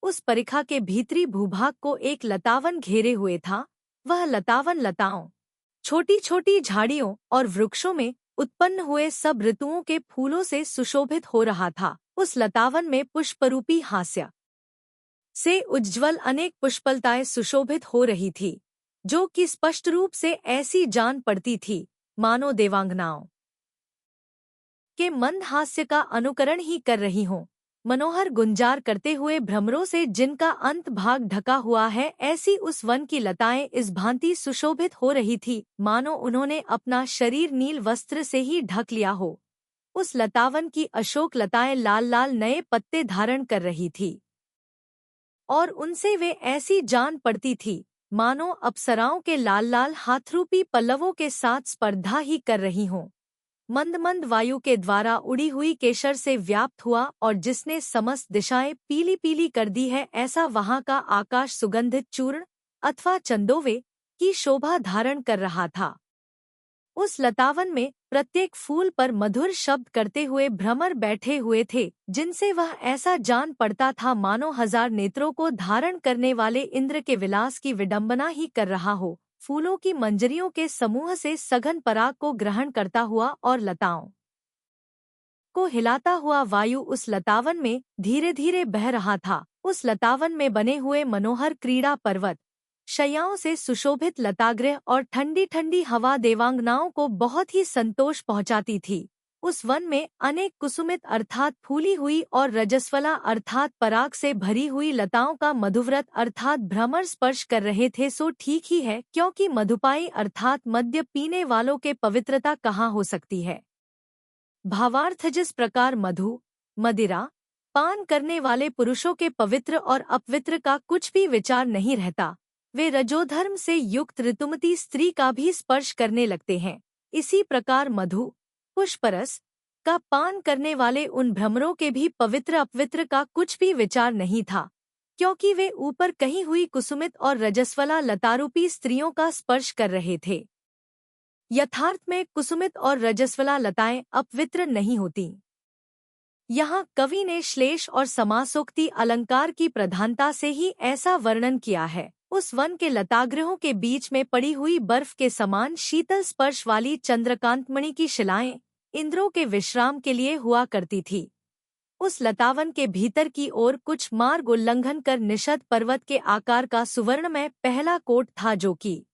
उस परिखा के भीतरी भूभाग को एक लतावन घेरे हुए था। वह लतावन लताओं, छोटी छोटी झाड़ियों और वृक्षों में उत्पन्न हुए सब ऋतुओं के फूलों से सुशोभित हो रहा था। उस लतावन में पुष्परूपी हास्य से उज्ज्वल अनेक पुष्पलताएं सुशोभित हो रही थी, जो कि स्पष्ट रूप से ऐसी जान पड़ती थी मानो देवांगनाओं के मंद हास्य का अनुकरण ही कर रही हों। मनोहर गुंजार करते हुए भ्रमरों से जिनका अंत भाग ढका हुआ है, ऐसी उस वन की लताएं इस भांति सुशोभित हो रही थी मानो उन्होंने अपना शरीर नील वस्त्र से ही ढक लिया हो। उस लतावन की अशोक लताएं लाल लाल नए पत्ते धारण कर रही थी और उनसे वे ऐसी जान पड़ती थी मानो अप्सराओं के लाल लाल हाथरूपी पल्लवों के साथ स्पर्धा ही कर रही हों। मंद मंद वायु के द्वारा उड़ी हुई केशर से व्याप्त हुआ और जिसने समस्त दिशाएं पीली पीली कर दी है, ऐसा वहां का आकाश सुगंधित चूर्ण अथवा चंदोवे की शोभा धारण कर रहा था। उस लतावन में प्रत्येक फूल पर मधुर शब्द करते हुए भ्रमर बैठे हुए थे, जिनसे वह ऐसा जान पड़ता था मानो हजार नेत्रों को धारण करने वाले इंद्र के विलास की विडंबना ही कर रहा हो। फूलों की मंजरियों के समूह से सघन पराग को ग्रहण करता हुआ और लताओं को हिलाता हुआ वायु उस लतावन में धीरे धीरे बह रहा था। उस लतावन में बने हुए मनोहर क्रीड़ा पर्वत, शैयाओं से सुशोभित लतागृह और ठंडी ठंडी हवा देवांगनाओं को बहुत ही संतोष पहुंचाती थी। उस वन में अनेक कुसुमित अर्थात फूली हुई और रजस्वला अर्थात पराग से भरी हुई लताओं का मधुव्रत अर्थात भ्रमर स्पर्श कर रहे थे। सो ठीक ही है, क्योंकि मधुपाई अर्थात मद्य पीने वालों के पवित्रता कहाँ हो सकती है। भावार्थ, जिस प्रकार मधु मदिरा पान करने वाले पुरुषों के पवित्र और अपवित्र का कुछ भी विचार नहीं रहता, वे रजोधर्म से युक्त ऋतुमती स्त्री का भी स्पर्श करने लगते हैं। इसी प्रकार मधु, पुष्परस का पान करने वाले उन भ्रमरों के भी पवित्र अपवित्र का कुछ भी विचार नहीं था, क्योंकि वे ऊपर कहीं हुई कुसुमित और रजस्वला लतारूपी स्त्रियों का स्पर्श कर रहे थे। यथार्थ में कुसुमित और रजस्वला लताएं अपवित्र नहीं होती। यहाँ कवि ने श्लेष और समासोक्ति अलंकार की प्रधानता से ही ऐसा वर्णन किया है। उस वन के लतागृहों के बीच में पड़ी हुई बर्फ के समान शीतल स्पर्श वाली चंद्रकांतमणि की शिलाएं इंद्रों के विश्राम के लिए हुआ करती थी। उस लतावन के भीतर की ओर कुछ मार्ग उल्लंघन कर निषद पर्वत के आकार का सुवर्णमय पहला कोट था, जो कि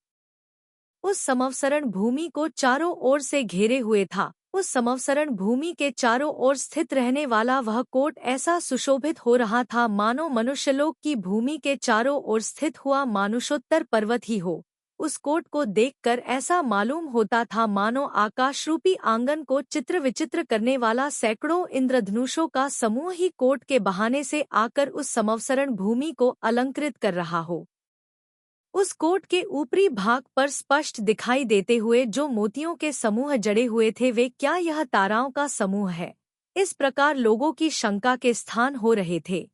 उस समवसरण भूमि को चारों ओर से घेरे हुए था। उस समवसरण भूमि के चारों ओर स्थित रहने वाला वह कोट ऐसा सुशोभित हो रहा था मानो मनुष्यलोक की भूमि के चारों ओर स्थित हुआ मानुषोत्तर पर्वत ही हो। उस कोट को देखकर ऐसा मालूम होता था मानो आकाशरूपी आंगन को चित्र विचित्र करने वाला सैकड़ों इंद्रधनुषों का समूह ही कोट के बहाने से आकर उस समवसरण भूमि को अलंकृत कर रहा हो। उस कोट के ऊपरी भाग पर स्पष्ट दिखाई देते हुए जो मोतियों के समूह जड़े हुए थे, वे क्या यह ताराओं का समूह है? इस प्रकार लोगों की शंका के स्थान हो रहे थे।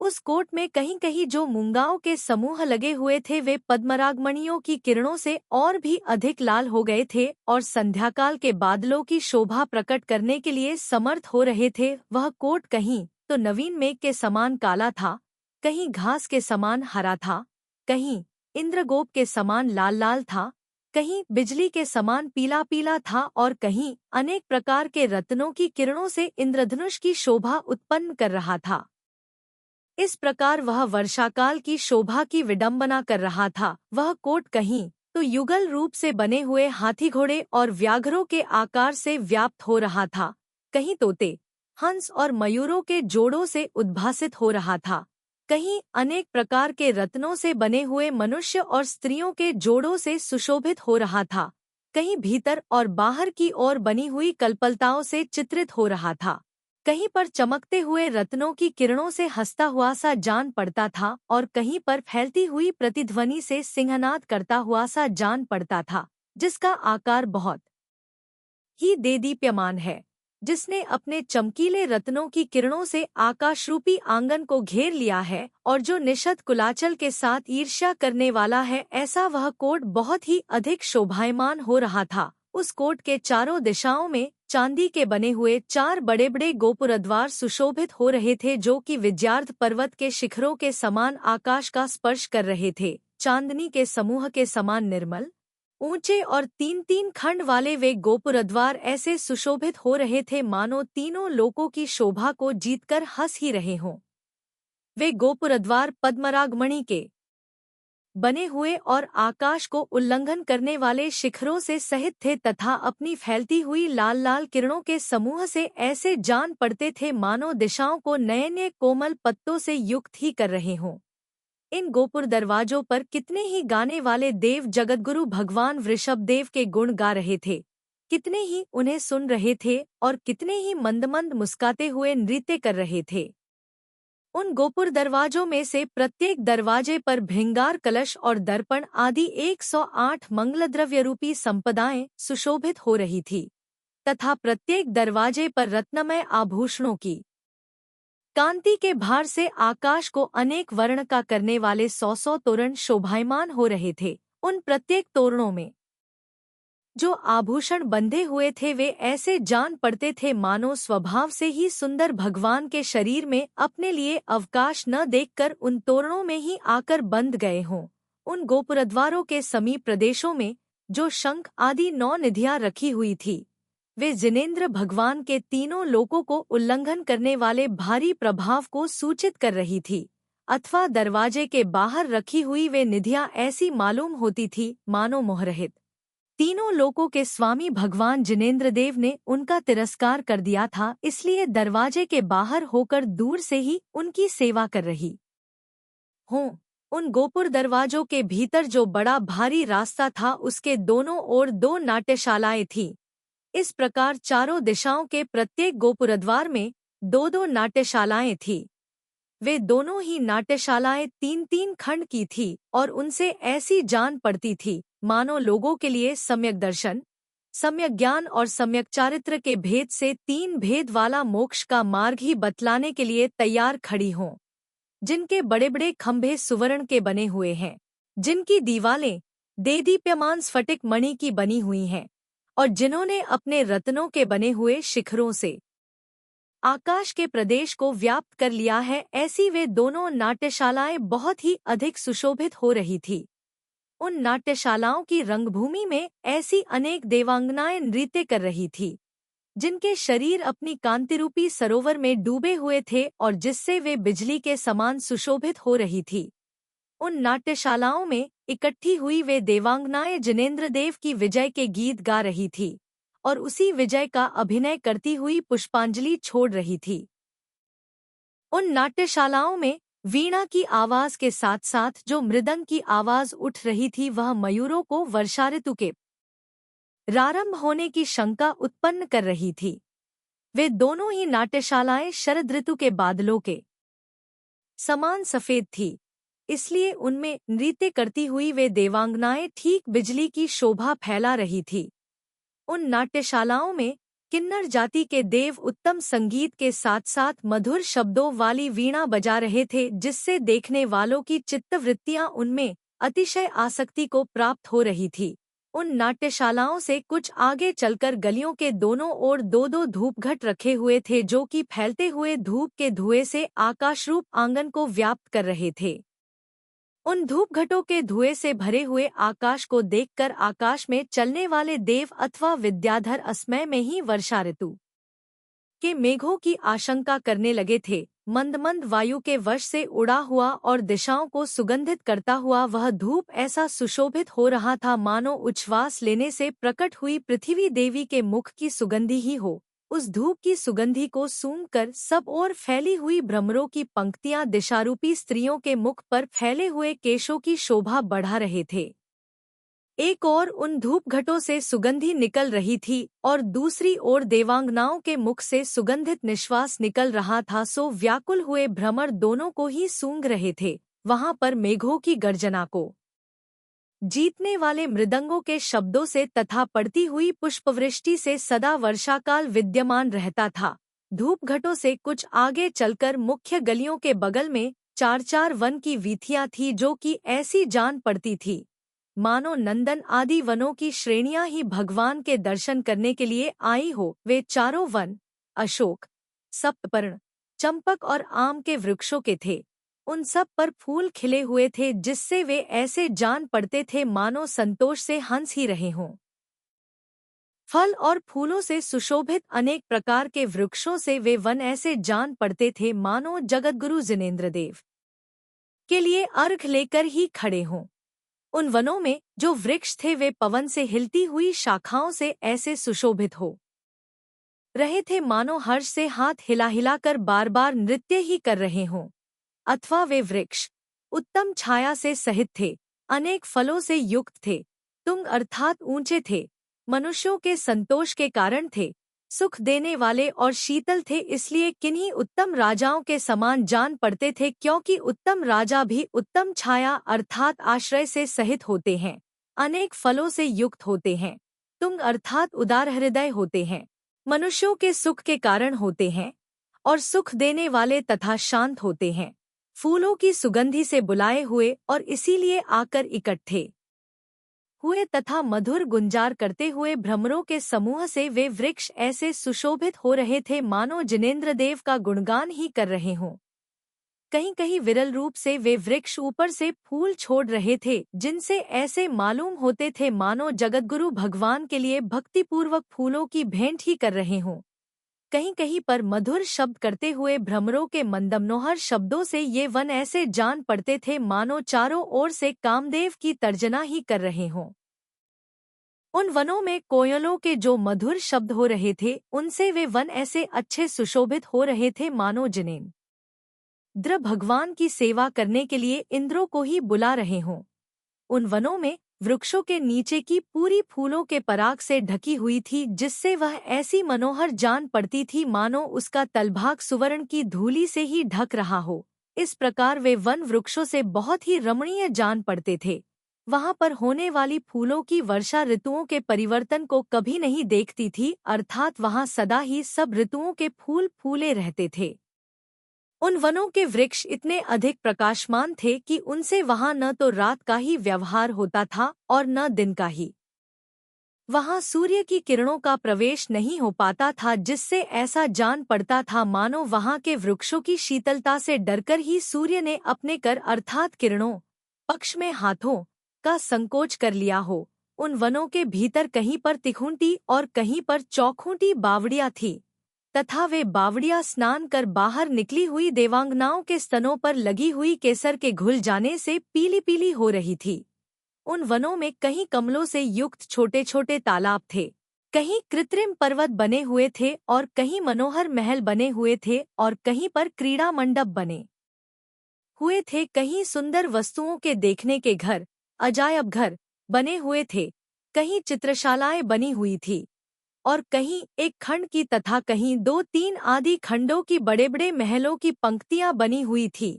उस कोट में कहीं कहीं जो मूंगाओं के समूह लगे हुए थे, वे पद्मरागमणियों की किरणों से और भी अधिक लाल हो गए थे और संध्याकाल के बादलों की शोभा प्रकट करने के लिए समर्थ हो रहे थे। वह कोट कहीं तो नवीन मेघ के समान काला था, कहीं घास के समान हरा था, कहीं इंद्रगोप के समान लाल लाल था, कहीं बिजली के समान पीला पीला था और कहीं अनेक प्रकार के रत्नों की किरणों से इंद्रधनुष की शोभा उत्पन्न कर रहा था। इस प्रकार वह वर्षाकाल की शोभा की विडंबना कर रहा था। वह कोट कहीं तो युगल रूप से बने हुए हाथी घोड़े और व्याघ्रों के आकार से व्याप्त हो रहा था, कहीं तोते, हंस और मयूरों के जोड़ों से उद्भासित हो रहा था, कहीं अनेक प्रकार के रत्नों से बने हुए मनुष्य और स्त्रियों के जोड़ों से सुशोभित हो रहा था, कहीं भीतर और बाहर की ओर बनी हुई कल्पलताओं से चित्रित हो रहा था, कहीं पर चमकते हुए रत्नों की किरणों से हंसता हुआ सा जान पड़ता था और कहीं पर फैलती हुई प्रतिध्वनि से सिंहनाद करता हुआ सा जान पड़ता था, जिसका आकार बहुत ही देदीप्यमान है, जिसने अपने चमकीले रत्नों की किरणों से आकाशरूपी आंगन को घेर लिया है और जो निषद कुलाचल के साथ ईर्ष्या करने वाला है। ऐसा वह कोट बहुत ही अधिक शोभायमान हो रहा था। उस कोट के चारों दिशाओं में चांदी के बने हुए 4 बड़े बड़े गोपुरद्वार सुशोभित हो रहे थे, जो कि विद्यार्थ पर्वत के शिखरों के समान आकाश का स्पर्श कर रहे थे। चांदनी के समूह के समान निर्मल, ऊंचे और 3-3 खंड वाले वे गोपुरद्वार ऐसे सुशोभित हो रहे थे मानो तीनों लोकों की शोभा को जीतकर हंस ही रहे हों। वे गोपुरद्वार पद्मरागमणि के बने हुए और आकाश को उल्लंघन करने वाले शिखरों से सहित थे तथा अपनी फैलती हुई लाल लाल किरणों के समूह से ऐसे जान पड़ते थे मानो दिशाओं को नए नए कोमल पत्तों से युक्त ही कर रहे हों। इन गोपुर दरवाजों पर कितने ही गाने वाले देव जगतगुरु भगवान वृषभदेव के गुण गा रहे थे, कितने ही उन्हें सुन रहे थे और कितने ही मंद मंद मुस्काते हुए नृत्य कर रहे थे। उन गोपुर दरवाजों में से प्रत्येक दरवाजे पर भृंगार कलश और दर्पण आदि 108 मंगलद्रव्य रूपी संपदाएं सुशोभित हो रही थी तथा प्रत्येक दरवाजे पर रत्नमय आभूषणों की कांति के भार से आकाश को अनेक वर्ण का करने वाले 100 तोरण शोभायमान हो रहे थे। उन प्रत्येक तोरणों में जो आभूषण बंधे हुए थे, वे ऐसे जान पड़ते थे मानो स्वभाव से ही सुंदर भगवान के शरीर में अपने लिए अवकाश न देखकर उन तोरणों में ही आकर बंध गए हों। उन गोपुरद्वारों के समीप प्रदेशों में जो शंख आदि 9 निधियां रखी हुई थी, वे जिनेंद्र भगवान के तीनों लोकों को उल्लंघन करने वाले भारी प्रभाव को सूचित कर रही थी, अथवा दरवाजे के बाहर रखी हुई वे निधियां ऐसी मालूम होती थी मानो मोहरहित तीनों लोकों के स्वामी भगवान जिनेंद्र देव ने उनका तिरस्कार कर दिया था, इसलिए दरवाजे के बाहर होकर दूर से ही उनकी सेवा कर रही हों। उन गोपुर दरवाजों के भीतर जो बड़ा भारी रास्ता था, उसके दोनों ओर 2 नाट्यशालाएं थीं। इस प्रकार चारों दिशाओं के प्रत्येक गोपुरद्वार में 2-2 नाट्यशालाएं थीं। वे दोनों ही नाट्यशालाएं 3-3 खंड की थी और उनसे ऐसी जान पड़ती थी मानो लोगों के लिए सम्यक दर्शन, सम्यक ज्ञान और सम्यक चारित्र के भेद से 3 भेद वाला मोक्ष का मार्ग ही बतलाने के लिए तैयार खड़ी हों, जिनके बड़े बड़े खंभे सुवर्ण के बने हुए हैं, जिनकी दीवालें देदीप्यमान स्फटिक मणि की बनी हुई हैं, और जिन्होंने अपने रत्नों के बने हुए शिखरों से आकाश के प्रदेश को व्याप्त कर लिया है, ऐसी वे दोनों नाट्यशालाएं बहुत ही अधिक सुशोभित हो रही थी। उन नाट्यशालाओं की रंगभूमि में ऐसी अनेक देवांगनाएं नृत्य कर रही थी, जिनके शरीर अपनी कांतिरूपी सरोवर में डूबे हुए थे और जिससे वे बिजली के समान सुशोभित हो रही थी। उन नाट्यशालाओं में इकट्ठी हुई वे देवांगनाएं जिनेंद्र देव की विजय के गीत गा रही थी और उसी विजय का अभिनय करती हुई पुष्पांजलि छोड़ रही थी। उन नाट्यशालाओं में वीणा की आवाज के साथ साथ जो मृदंग की आवाज उठ रही थी वह मयूरों को वर्षा ऋतु के प्रारंभ होने की शंका उत्पन्न कर रही थी। वे दोनों ही नाट्यशालाएं शरद ऋतु के बादलों के समान सफेद थी, इसलिए उनमें नृत्य करती हुई वे देवांगनाएं ठीक बिजली की शोभा फैला रही थी। उन नाट्यशालाओं में किन्नर जाति के देव उत्तम संगीत के साथ साथ मधुर शब्दों वाली वीणा बजा रहे थे, जिससे देखने वालों की चित्तवृत्तियां उनमें अतिशय आसक्ति को प्राप्त हो रही थी। उन नाट्यशालाओं से कुछ आगे चलकर गलियों के दोनों ओर 2-2 धूपघट रखे हुए थे, जो कि फैलते हुए धूप के धुएं से आकाशरूप आंगन को व्याप्त कर रहे थे। उन धूपघटों के धुएं से भरे हुए आकाश को देखकर आकाश में चलने वाले देव अथवा विद्याधर असमय में ही वर्षा ऋतु के मेघों की आशंका करने लगे थे। मंद मंद वायु के वश से उड़ा हुआ और दिशाओं को सुगंधित करता हुआ वह धूप ऐसा सुशोभित हो रहा था मानो उच्छ्वास लेने से प्रकट हुई पृथ्वी देवी के मुख की सुगंधी ही हो। उस धूप की सुगंधी को सूंघकर सब ओर फैली हुई भ्रमरों की पंक्तियां दिशारूपी स्त्रियों के मुख पर फैले हुए केशों की शोभा बढ़ा रहे थे। एक ओर उन धूपघटों से सुगंधी निकल रही थी और दूसरी ओर देवांगनाओं के मुख से सुगंधित निश्वास निकल रहा था, सो व्याकुल हुए भ्रमर दोनों को ही सूंघ रहे थे। वहां पर मेघों की गर्जना को जीतने वाले मृदंगों के शब्दों से तथा पड़ती हुई पुष्पवृष्टि से सदा वर्षाकाल विद्यमान रहता था। धूपघटों से कुछ आगे चलकर मुख्य गलियों के बगल में 4-4 वन की वीथियां थी, जो कि ऐसी जान पड़ती थी मानो नंदन आदि वनों की श्रेणियां ही भगवान के दर्शन करने के लिए आई हो। वे चारों वन अशोक, सप्तपर्ण, चंपक और आम के वृक्षों के थे। उन सब पर फूल खिले हुए थे, जिससे वे ऐसे जान पड़ते थे मानो संतोष से हंस ही रहे हों। फल और फूलों से सुशोभित अनेक प्रकार के वृक्षों से वे वन ऐसे जान पड़ते थे मानो जगतगुरु जिनेंद्र देव के लिए अर्घ लेकर ही खड़े हों। उन वनों में जो वृक्ष थे वे पवन से हिलती हुई शाखाओं से ऐसे सुशोभित हो रहे थे मानो हर्ष से हाथ हिला हिलाकर बार बार नृत्य ही कर रहे हों। अथवा वे वृक्ष उत्तम छाया से सहित थे, अनेक फलों से युक्त थे, तुंग अर्थात ऊंचे थे, मनुष्यों के संतोष के कारण थे, सुख देने वाले और शीतल थे, इसलिए किन्हीं उत्तम राजाओं के समान जान पड़ते थे, क्योंकि उत्तम राजा भी उत्तम छाया अर्थात आश्रय से सहित होते हैं, अनेक फलों से युक्त होते हैं, तुंग अर्थात उदार हृदय होते हैं, मनुष्यों के सुख के कारण होते हैं और सुख देने वाले तथा शांत होते हैं, फूलों की सुगंधी से बुलाए हुए और इसीलिए आकर इकट्ठे हुए तथा मधुर गुंजार करते हुए भ्रमरों के समूह से वे वृक्ष ऐसे सुशोभित हो रहे थे मानो जिनेंद्र देव का गुणगान ही कर रहे हों। कहीं कहीं विरल रूप से वे वृक्ष ऊपर से फूल छोड़ रहे थे, जिनसे ऐसे मालूम होते थे मानो जगतगुरु भगवान के लिए भक्तिपूर्वक फूलों की भेंट ही कर रहे हों। कहीं कहीं पर मधुर शब्द करते हुए भ्रमरों के मंदमनोहर शब्दों से ये वन ऐसे जान पड़ते थे मानो चारों ओर से कामदेव की तर्जना ही कर रहे हों। उन वनों में कोयलों के जो मधुर शब्द हो रहे थे, उनसे वे वन ऐसे अच्छे सुशोभित हो रहे थे मानो जिनेंद्र भगवान की सेवा करने के लिए इंद्रों को ही बुला रहे हों। उन वनों में वृक्षों के नीचे की पूरी फूलों के पराग से ढकी हुई थी, जिससे वह ऐसी मनोहर जान पड़ती थी मानो उसका तलभाग सुवर्ण की धूली से ही ढक रहा हो। इस प्रकार वे वन वृक्षों से बहुत ही रमणीय जान पड़ते थे। वहां पर होने वाली फूलों की वर्षा ऋतुओं के परिवर्तन को कभी नहीं देखती थी, अर्थात वहां सदा ही सब ऋतुओं के फूल फूले रहते थे। उन वनों के वृक्ष इतने अधिक प्रकाशमान थे कि उनसे वहां न तो रात का ही व्यवहार होता था और न दिन का ही। वहां सूर्य की किरणों का प्रवेश नहीं हो पाता था, जिससे ऐसा जान पड़ता था मानो वहां के वृक्षों की शीतलता से डरकर ही सूर्य ने अपने कर अर्थात किरणों पक्ष में हाथों का संकोच कर लिया हो। उन वनों के भीतर कहीं पर तिखुंटी और कहीं पर चौखूंटी बावड़ियां थी, तथा वे बावड़ियां स्नान कर बाहर निकली हुई देवांगनाओं के स्तनों पर लगी हुई केसर के घुल जाने से पीली पीली हो रही थी। उन वनों में कहीं कमलों से युक्त छोटे छोटे तालाब थे, कहीं कृत्रिम पर्वत बने हुए थे और कहीं मनोहर महल बने हुए थे और कहीं पर क्रीड़ा मंडप बने हुए थे, कहीं सुंदर वस्तुओं के देखने के घर अजायब घर बने हुए थे, कहीं चित्रशालाएं बनी हुई थी और कहीं एक खंड की तथा कहीं दो तीन आदि खंडों की बड़े बड़े महलों की पंक्तियां बनी हुई थी।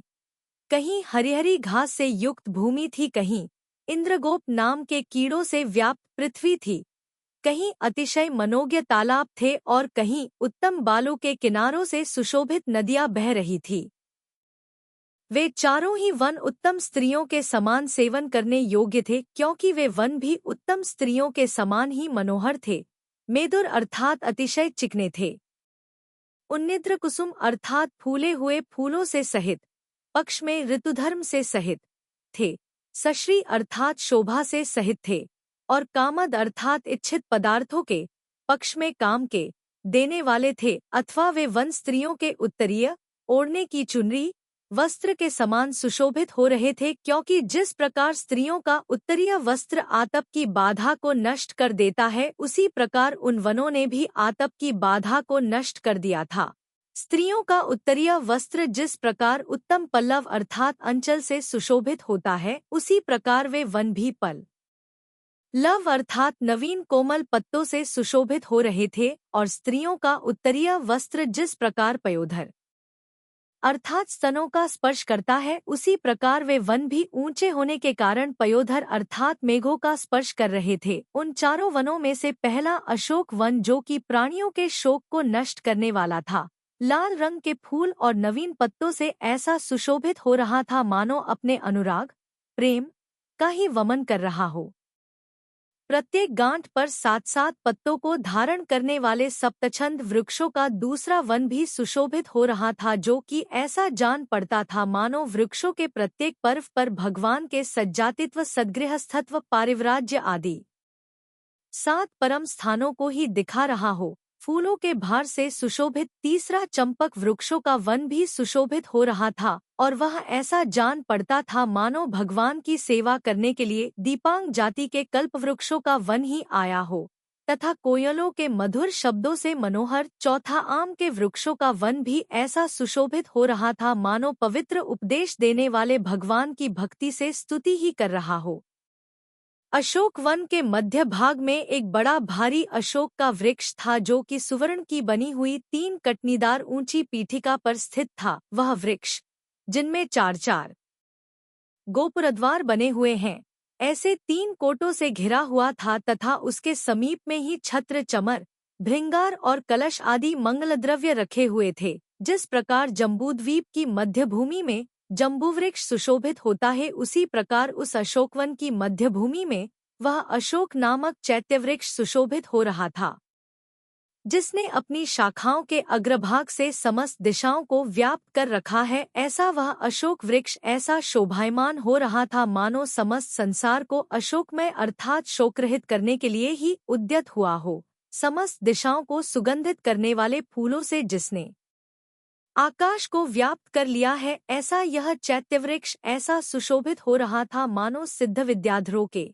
कहीं हरी घास से युक्त भूमि थी, कहीं इंद्रगोप नाम के कीड़ों से व्याप्त पृथ्वी थी, कहीं अतिशय मनोज्ञ तालाब थे और कहीं उत्तम बालू के किनारों से सुशोभित नदियां बह रही थी। वे चारों ही वन उत्तम स्त्रियों के समान सेवन करने योग्य थे, क्योंकि वे वन भी उत्तम स्त्रियों के समान ही मनोहर थे, मेदुर अर्थात अतिशय चिकने थे। उन्निद्र कुसुम अर्थात फूले हुए फूलों से सहित, पक्ष में ऋतुधर्म से सहित थे, सश्री अर्थात शोभा से सहित थे और कामद अर्थात इच्छित पदार्थों के पक्ष में काम के देने वाले थे, अथवा वे वन स्त्रियों के उत्तरीय ओढ़ने की चुनरी वस्त्र के समान सुशोभित हो रहे थे, क्योंकि जिस प्रकार स्त्रियों का उत्तरीय वस्त्र आतप की बाधा को नष्ट कर देता है, उसी प्रकार उन वनों ने भी आतप की बाधा को नष्ट कर दिया था। स्त्रियों का उत्तरीय वस्त्र जिस प्रकार उत्तम पल्लव अर्थात अंचल से सुशोभित होता है, उसी प्रकार वे वन भी पल लव अर्थात नवीन कोमल पत्तों से सुशोभित हो रहे थे और स्त्रियों का उत्तरीय वस्त्र जिस प्रकार पयोधर अर्थात स्तनों का स्पर्श करता है, उसी प्रकार वे वन भी ऊंचे होने के कारण पयोधर अर्थात मेघों का स्पर्श कर रहे थे। उन चारों वनों में से पहला अशोक वन, जो कि प्राणियों के शोक को नष्ट करने वाला था, लाल रंग के फूल और नवीन पत्तों से ऐसा सुशोभित हो रहा था मानो अपने अनुराग प्रेम का ही वमन कर रहा हो। प्रत्येक गांठ पर 7-7 पत्तों को धारण करने वाले सप्तछंद वृक्षों का दूसरा वन भी सुशोभित हो रहा था, जो कि ऐसा जान पड़ता था मानो वृक्षों के प्रत्येक पर्व पर भगवान के सज्जातित्व, सद्गृहस्थत्व, पारिव्राज्य आदि 7 परम स्थानों को ही दिखा रहा हो। फूलों के भार से सुशोभित तीसरा चंपक वृक्षों का वन भी सुशोभित हो रहा था और वह ऐसा जान पड़ता था मानो भगवान की सेवा करने के लिए दीपांग जाति के कल्प वृक्षों का वन ही आया हो, तथा कोयलों के मधुर शब्दों से मनोहर चौथा आम के वृक्षों का वन भी ऐसा सुशोभित हो रहा था मानो पवित्र उपदेश देने वाले भगवान की भक्ति से स्तुति ही कर रहा हो। अशोक वन के मध्य भाग में एक बड़ा भारी अशोक का वृक्ष था, जो कि सुवर्ण की बनी हुई 3 कटनीदार ऊंची पीठिका पर स्थित था। वह वृक्ष, जिनमें 4-4 गोपुरद्वार बने हुए हैं, ऐसे 3 कोटों से घिरा हुआ था तथा उसके समीप में ही छत्र, चमर, भृंगार और कलश आदि मंगलद्रव्य रखे हुए थे। जिस प्रकार जम्बूद्वीप की मध्य भूमि में जम्बूवृक्ष सुशोभित होता है, उसी प्रकार उस अशोकवन की मध्य भूमि में वह अशोक नामक चैत्यवृक्ष सुशोभित हो रहा था, जिसने अपनी शाखाओं के अग्रभाग से समस्त दिशाओं को व्याप्त कर रखा है। ऐसा वह अशोक वृक्ष ऐसा शोभायमान हो रहा था मानो समस्त संसार को अशोकमय अर्थात शोकरहित करने के लिए ही उद्यत हुआ हो। समस्त दिशाओं को सुगंधित करने वाले फूलों से जिसने आकाश को व्याप्त कर लिया है, ऐसा यह चैत्यवृक्ष ऐसा सुशोभित हो रहा था मानो सिद्ध विद्याधरों के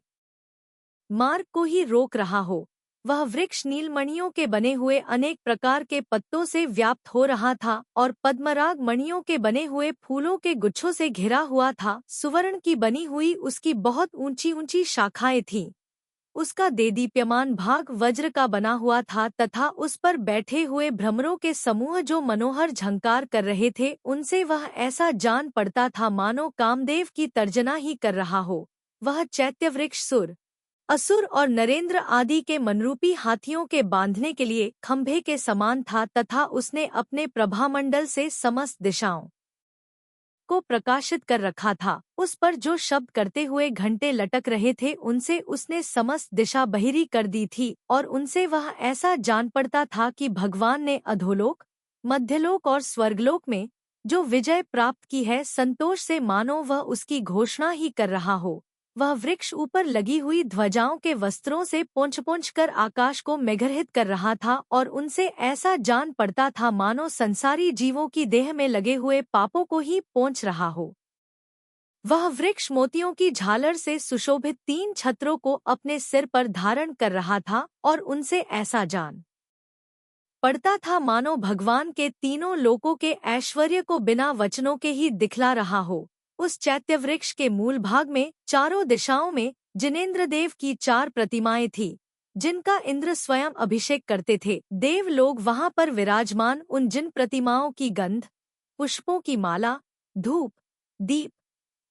मार्ग को ही रोक रहा हो। वह वृक्ष नीलमणियों के बने हुए अनेक प्रकार के पत्तों से व्याप्त हो रहा था और पद्मराग मणियों के बने हुए फूलों के गुच्छों से घिरा हुआ था। सुवर्ण की बनी हुई उसकी बहुत ऊंची ऊंची शाखाएं थीं। उसका देदीप्यमान भाग वज्र का बना हुआ था तथा उस पर बैठे हुए भ्रमरों के समूह जो मनोहर झंकार कर रहे थे उनसे वह ऐसा जान पड़ता था मानो कामदेव की तर्जना ही कर रहा हो। वह चैत्यवृक्ष सुर, असुर और नरेंद्र आदि के मनरूपी हाथियों के बांधने के लिए खंभे के समान था तथा उसने अपने प्रभामंडल से समस्त दिशाओं को प्रकाशित कर रखा था। उस पर जो शब्द करते हुए घंटे लटक रहे थे उनसे उसने समस्त दिशा बहिरी कर दी थी और उनसे वह ऐसा जान पड़ता था कि भगवान ने अधोलोक, मध्यलोक और स्वर्गलोक में जो विजय प्राप्त की है संतोष से मानो वह उसकी घोषणा ही कर रहा हो। वह वृक्ष ऊपर लगी हुई ध्वजाओं के वस्त्रों से पोंछ पोंछ कर आकाश को मेघरहित कर रहा था और उनसे ऐसा जान पड़ता था मानो संसारी जीवों की देह में लगे हुए पापों को ही पोंछ रहा हो। वह वृक्ष मोतियों की झालर से सुशोभित 3 छत्रों को अपने सिर पर धारण कर रहा था और उनसे ऐसा जान पड़ता था मानो भगवान के तीनों लोकों के ऐश्वर्य को बिना वचनों के ही दिखला रहा हो। उस चैत्यवृक्ष के मूल भाग में चारों दिशाओं में जिनेंद्र देव की 4 प्रतिमाएं थीं, जिनका इंद्र स्वयं अभिषेक करते थे। देव लोग वहां पर विराजमान उन जिन प्रतिमाओं की गंध, पुष्पों की माला, धूप, दीप,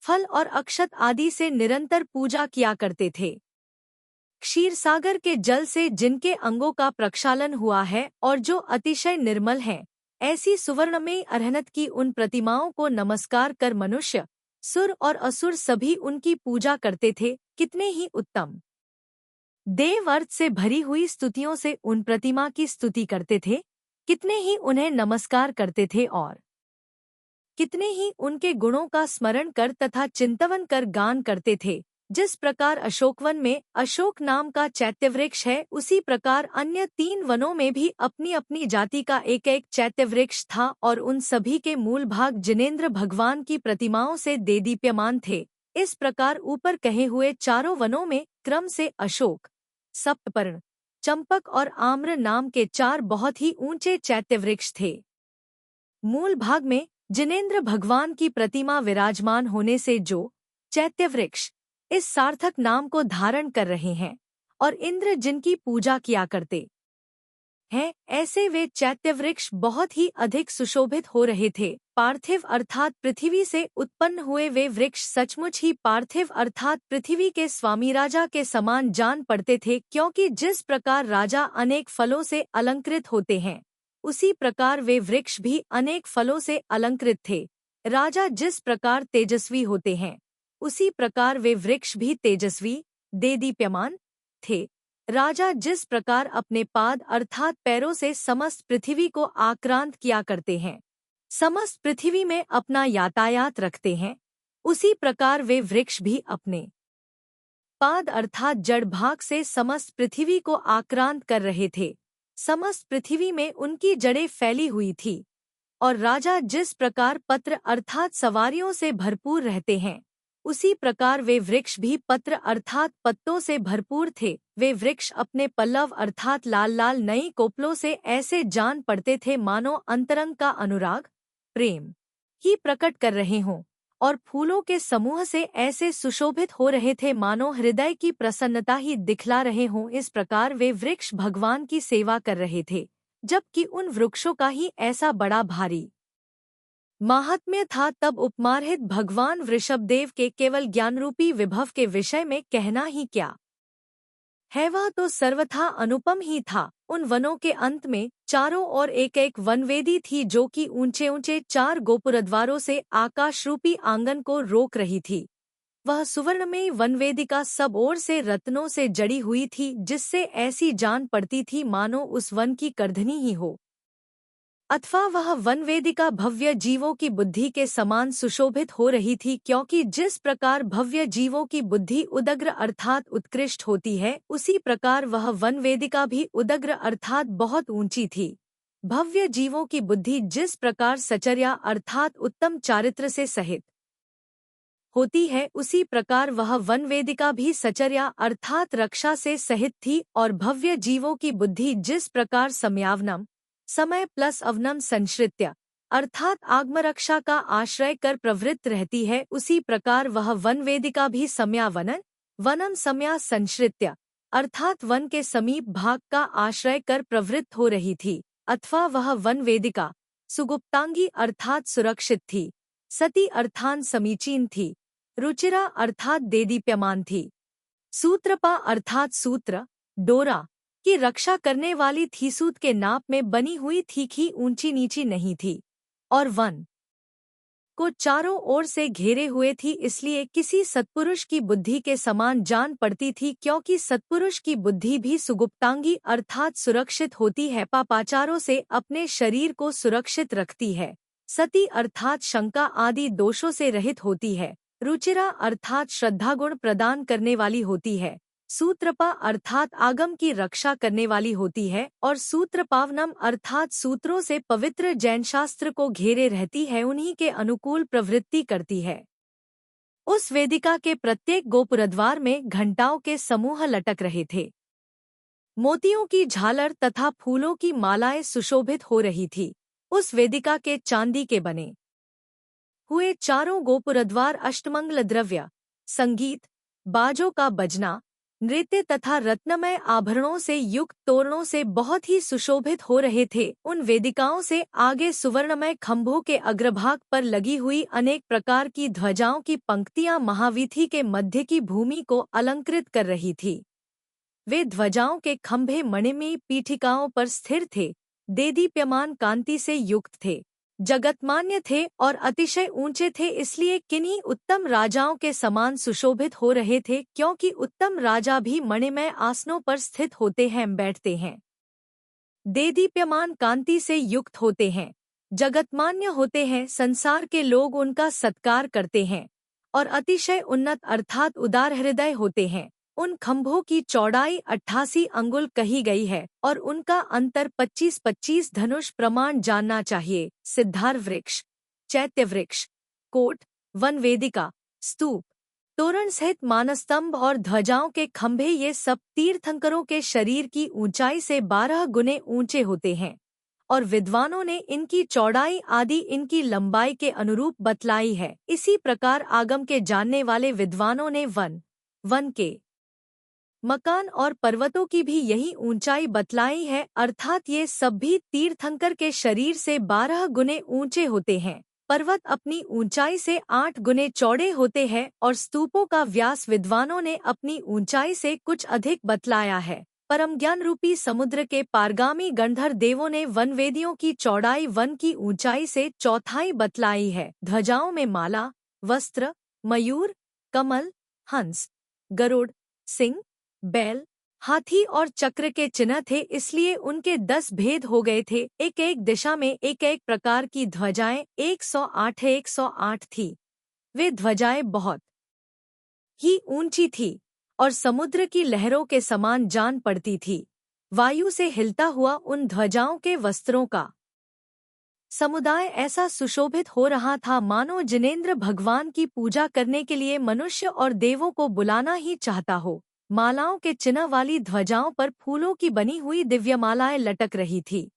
फल और अक्षत आदि से निरंतर पूजा किया करते थे। क्षीरसागर के जल से जिनके अंगों का प्रक्षालन हुआ है और जो अतिशय निर्मल हैं, ऐसी सुवर्णमयी अरहनत की उन प्रतिमाओं को नमस्कार कर मनुष्य, सुर और असुर सभी उनकी पूजा करते थे। कितने ही उत्तम देव अर्थ से भरी हुई स्तुतियों से उन प्रतिमा की स्तुति करते थे, कितने ही उन्हें नमस्कार करते थे और कितने ही उनके गुणों का स्मरण कर तथा चिंतवन कर गान करते थे। जिस प्रकार अशोकवन में अशोक नाम का चैत्यवृक्ष है, उसी प्रकार अन्य 3 वनों में भी अपनी अपनी जाति का एक एक चैत्यवृक्ष था और उन सभी के मूल भाग जिनेंद्र भगवान की प्रतिमाओं से देदीप्यमान थे। इस प्रकार ऊपर कहे हुए चारों वनों में क्रम से अशोक, सप्तपर्ण, चंपक और आम्र नाम के 4 बहुत ही ऊंचे चैत्यवृक्ष थे। मूल भाग में जिनेंद्र भगवान की प्रतिमा विराजमान होने से जो चैत्यवृक्ष इस सार्थक नाम को धारण कर रहे हैं और इंद्र जिनकी पूजा किया करते हैं, ऐसे वे चैत्यवृक्ष बहुत ही अधिक सुशोभित हो रहे थे। पार्थिव अर्थात पृथ्वी से उत्पन्न हुए वे वृक्ष सचमुच ही पार्थिव अर्थात पृथ्वी के स्वामी राजा के समान जान पड़ते थे, क्योंकि जिस प्रकार राजा अनेक फलों से अलंकृत होते हैं, उसी प्रकार वे वृक्ष भी अनेक फलों से अलंकृत थे। राजा जिस प्रकार तेजस्वी होते हैं, उसी प्रकार वे वृक्ष भी तेजस्वी, देदीप्यमान थे। राजा जिस प्रकार अपने पाद अर्थात पैरों से समस्त पृथ्वी को आक्रांत किया करते हैं, समस्त पृथ्वी में अपना यातायात रखते हैं, उसी प्रकार वे वृक्ष भी अपने पाद अर्थात जड़ भाग से समस्त पृथ्वी को आक्रांत कर रहे थे। समस्त पृथ्वी में उनकी जड़ें फैली हुई थी और राजा जिस प्रकार पत्र अर्थात सवारियों से भरपूर रहते हैं, उसी प्रकार वे वृक्ष भी पत्र अर्थात पत्तों से भरपूर थे। वे वृक्ष अपने पल्लव अर्थात लाल लाल नई कोपलों से ऐसे जान पड़ते थे मानो अंतरंग का अनुराग, प्रेम ही प्रकट कर रहे हों और फूलों के समूह से ऐसे सुशोभित हो रहे थे मानो हृदय की प्रसन्नता ही दिखला रहे हों। इस प्रकार वे वृक्ष भगवान की सेवा कर रहे थे, जबकि उन वृक्षों का ही ऐसा बड़ा भारी माहात्म्य था। तब उपमार्हित भगवान वृषभदेव के केवल ज्ञानरूपी विभव के विषय में कहना ही क्या है, वह तो सर्वथा अनुपम ही था। उन वनों के अंत में चारों ओर एक एक वनवेदी थी, जो कि ऊंचे ऊंचे 4 गोपुरद्वारों से आकाशरूपी आंगन को रोक रही थी। वह सुवर्णमयी वनवेदिका सब ओर से रत्नों से जड़ी हुई थी, जिससे ऐसी जान पड़ती थी मानो उस वन की करधनी ही हो, अथवा वह वनवेदिका भव्य जीवों की बुद्धि के समान सुशोभित हो रही थी, क्योंकि जिस प्रकार भव्य जीवों की बुद्धि उदग्र अर्थात उत्कृष्ट होती है, उसी प्रकार वह वनवेदिका भी उदग्र अर्थात बहुत ऊंची थी। भव्य जीवों की बुद्धि जिस प्रकार सचर्या अर्थात उत्तम चारित्र से सहित होती है, उसी प्रकार वह वनवेदिका भी सचर्या अर्थात रक्षा से सहित थी और भव्य जीवों की बुद्धि जिस प्रकार समयावनम समय प्लस अवनम संश्रित्य अर्थात आत्मरक्षा का आश्रय कर प्रवृत्त रहती है, उसी प्रकार वह वनवेदिका भी समयावनन वनम समया संश्रित्य अर्थात वन के समीप भाग का आश्रय कर प्रवृत्त हो रही थी, अथवा वह वन वेदिका सुगुप्तांगी अर्थात सुरक्षित थी, सती अर्थात समीचीन थी, रुचिरा अर्थात देदीप्यमान थी, सूत्रपा अर्थात सूत्र डोरा की रक्षा करने वाली थी, सूत के नाप में बनी हुई थी, ही ऊंची नीची नहीं थी, और वन को चारों ओर से घेरे हुए थी, इसलिए किसी सत्पुरुष की बुद्धि के समान जान पड़ती थी, क्योंकि सत्पुरुष की बुद्धि भी सुगुप्तांगी अर्थात सुरक्षित होती है, पापाचारों से अपने शरीर को सुरक्षित रखती है, सती अर्थात शंका आदि दोषों से रहित होती है, रुचिरा अर्थात श्रद्धागुण प्रदान करने वाली होती है, सूत्रपा अर्थात आगम की रक्षा करने वाली होती है, और सूत्रपावनम अर्थात सूत्रों से पवित्र जैन शास्त्र को घेरे रहती है, उन्हीं के अनुकूल प्रवृत्ति करती है। उस वेदिका के प्रत्येक गोपुरद्वार में घंटाओं के समूह लटक रहे थे, मोतियों की झालर तथा फूलों की मालाएं सुशोभित हो रही थी। उस वेदिका के चांदी के बने हुए चारों गोपुरद्वार अष्टमंगल द्रव्य, संगीत, बाजों का बजना, नृत्य तथा रत्नमय आभरणों से युक्त तोरणों से बहुत ही सुशोभित हो रहे थे। उन वेदिकाओं से आगे सुवर्णमय खंभों के अग्रभाग पर लगी हुई अनेक प्रकार की ध्वजाओं की पंक्तियां महावीथी के मध्य की भूमि को अलंकृत कर रही थी। वे ध्वजाओं के खंभे मणिमयी पीठिकाओं पर स्थिर थे, देदीप्यमान कांति से युक्त थे, जगतमान्य थे और अतिशय ऊंचे थे, इसलिए किन्हीं उत्तम राजाओं के समान सुशोभित हो रहे थे, क्योंकि उत्तम राजा भी मणिमय आसनों पर स्थित होते हैं, बैठते हैं, देदीप्यमान कांति से युक्त होते हैं, जगतमान्य होते हैं, संसार के लोग उनका सत्कार करते हैं और अतिशय उन्नत अर्थात उदार हृदय होते हैं। उन खंभों की चौड़ाई 88 अंगुल कही गई है और उनका अंतर 25-25 धनुष प्रमाण जानना चाहिए। सिद्धार वृक्ष, चैत्य वृक्ष, कोट, वन वेदिका, स्तूप, तोरण सहित मानस्तंभ और ध्वजाओं के खंभे, ये सब तीर्थंकरों के शरीर की ऊंचाई से 12 गुने ऊंचे होते हैं और विद्वानों ने इनकी चौड़ाई आदि इनकी लंबाई के अनुरूप बतलाई है। इसी प्रकार आगम के जानने वाले विद्वानों ने वन के मकान और पर्वतों की भी यही ऊंचाई बतलाई है, अर्थात ये सब भी तीर्थंकर के शरीर से 12 गुने ऊंचे होते हैं। पर्वत अपनी ऊंचाई से 8 गुने चौड़े होते हैं और स्तूपों का व्यास विद्वानों ने अपनी ऊंचाई से कुछ अधिक बतलाया है। परम ज्ञान रूपी समुद्र के पारगामी गंधर्व देवों ने वन वेदियों की चौड़ाई वन की ऊंचाई से चौथाई बतलाई है। ध्वजाओं में माला, वस्त्र, मयूर, कमल, हंस, गरुड़, सिंह, बैल, हाथी और चक्र के चिन्ह थे, इसलिए उनके 10 भेद हो गए थे। एक एक दिशा में एक एक प्रकार की ध्वजाएं 108 थी। वे ध्वजाएं बहुत ही ऊंची थी और समुद्र की लहरों के समान जान पड़ती थी। वायु से हिलता हुआ उन ध्वजाओं के वस्त्रों का समुदाय ऐसा सुशोभित हो रहा था, मानो जिनेंद्र भगवान की पूजा करने के लिए मनुष्य और देवों को बुलाना ही चाहता हो। मालाओं के चिन्ह वाली ध्वजाओं पर फूलों की बनी हुई दिव्यमालाएं लटक रही थी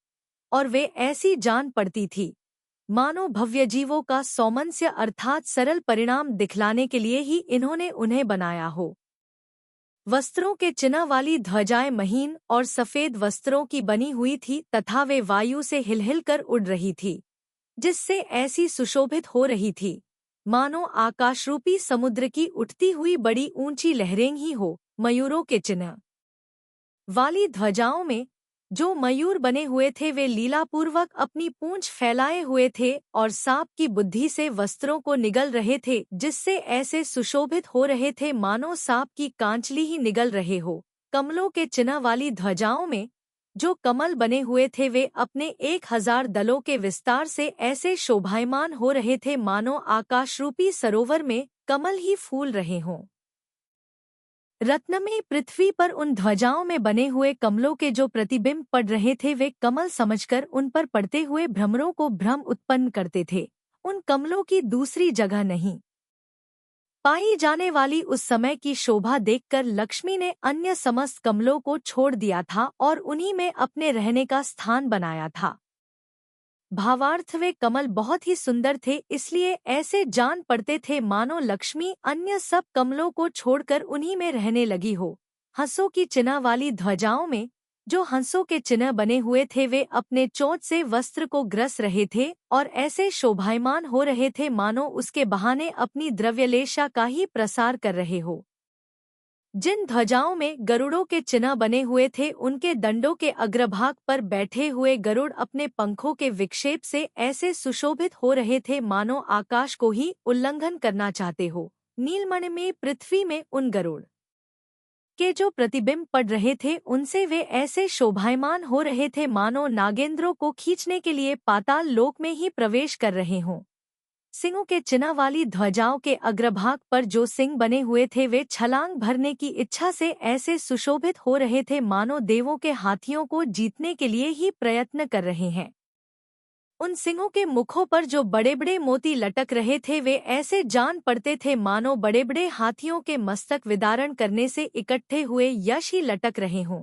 और वे ऐसी जान पड़ती थी मानो भव्य जीवों का सौमनस्य अर्थात सरल परिणाम दिखलाने के लिए ही इन्होंने उन्हें बनाया हो। वस्त्रों के चिन्ह वाली ध्वजाएं महीन और सफेद वस्त्रों की बनी हुई थी तथा वे वायु से हिलहिल कर उड़ रही थी, जिससे ऐसी सुशोभित हो रही थी मानो आकाशरूपी समुद्र की उठती हुई बड़ी ऊंची लहरें ही हो। मयूरों के चिन्ह वाली ध्वजाओं में जो मयूर बने हुए थे वे लीलापूर्वक अपनी पूंछ फैलाए हुए थे और सांप की बुद्धि से वस्त्रों को निगल रहे थे, जिससे ऐसे सुशोभित हो रहे थे मानो सांप की कांचली ही निगल रहे हो। कमलों के चिन्ह वाली ध्वजाओं में जो कमल बने हुए थे वे अपने 1000 दलों के विस्तार से ऐसे शोभायमान हो रहे थे मानो आकाशरूपी सरोवर में कमल ही फूल रहे हों। रत्नमयी पृथ्वी पर उन ध्वजाओं में बने हुए कमलों के जो प्रतिबिंब पड़ रहे थे वे कमल समझकर उन पर पड़ते हुए भ्रमरों को भ्रम उत्पन्न करते थे। उन कमलों की दूसरी जगह नहीं पाई जाने वाली उस समय की शोभा देखकर लक्ष्मी ने अन्य समस्त कमलों को छोड़ दिया था और उन्हीं में अपने रहने का स्थान बनाया था। भावार्थ वे कमल बहुत ही सुंदर थे, इसलिए ऐसे जान पड़ते थे मानो लक्ष्मी अन्य सब कमलों को छोड़कर उन्हीं में रहने लगी हो। हंसों की चिन्ह वाली ध्वजाओं में जो हंसों के चिन्ह बने हुए थे वे अपने चोंच से वस्त्र को ग्रस रहे थे और ऐसे शोभायमान हो रहे थे मानो उसके बहाने अपनी द्रव्यलेशा का ही प्रसार कर रहे हो। जिन ध्वजाओं में गरुड़ों के चिन्ह बने हुए थे उनके दंडों के अग्रभाग पर बैठे हुए गरुड़ अपने पंखों के विक्षेप से ऐसे सुशोभित हो रहे थे मानो आकाश को ही उल्लंघन करना चाहते हो। नीलमणि में पृथ्वी में उन गरुड़ के जो प्रतिबिंब पड़ रहे थे उनसे वे ऐसे शोभायमान हो रहे थे मानो नागेंद्रों को खींचने के लिए पाताल लोक में ही प्रवेश कर रहे हों। सिंहों के चिन्ह वाली ध्वजाओं के अग्रभाग पर जो सिंह बने हुए थे वे छलांग भरने की इच्छा से ऐसे सुशोभित हो रहे थे मानो देवों के हाथियों को जीतने के लिए ही प्रयत्न कर रहे हैं। उन सिंहों के मुखों पर जो बड़े बड़े मोती लटक रहे थे वे ऐसे जान पड़ते थे मानो बड़े बड़े हाथियों के मस्तक विदारण करने से इकट्ठे हुए यश ही लटक रहे हों।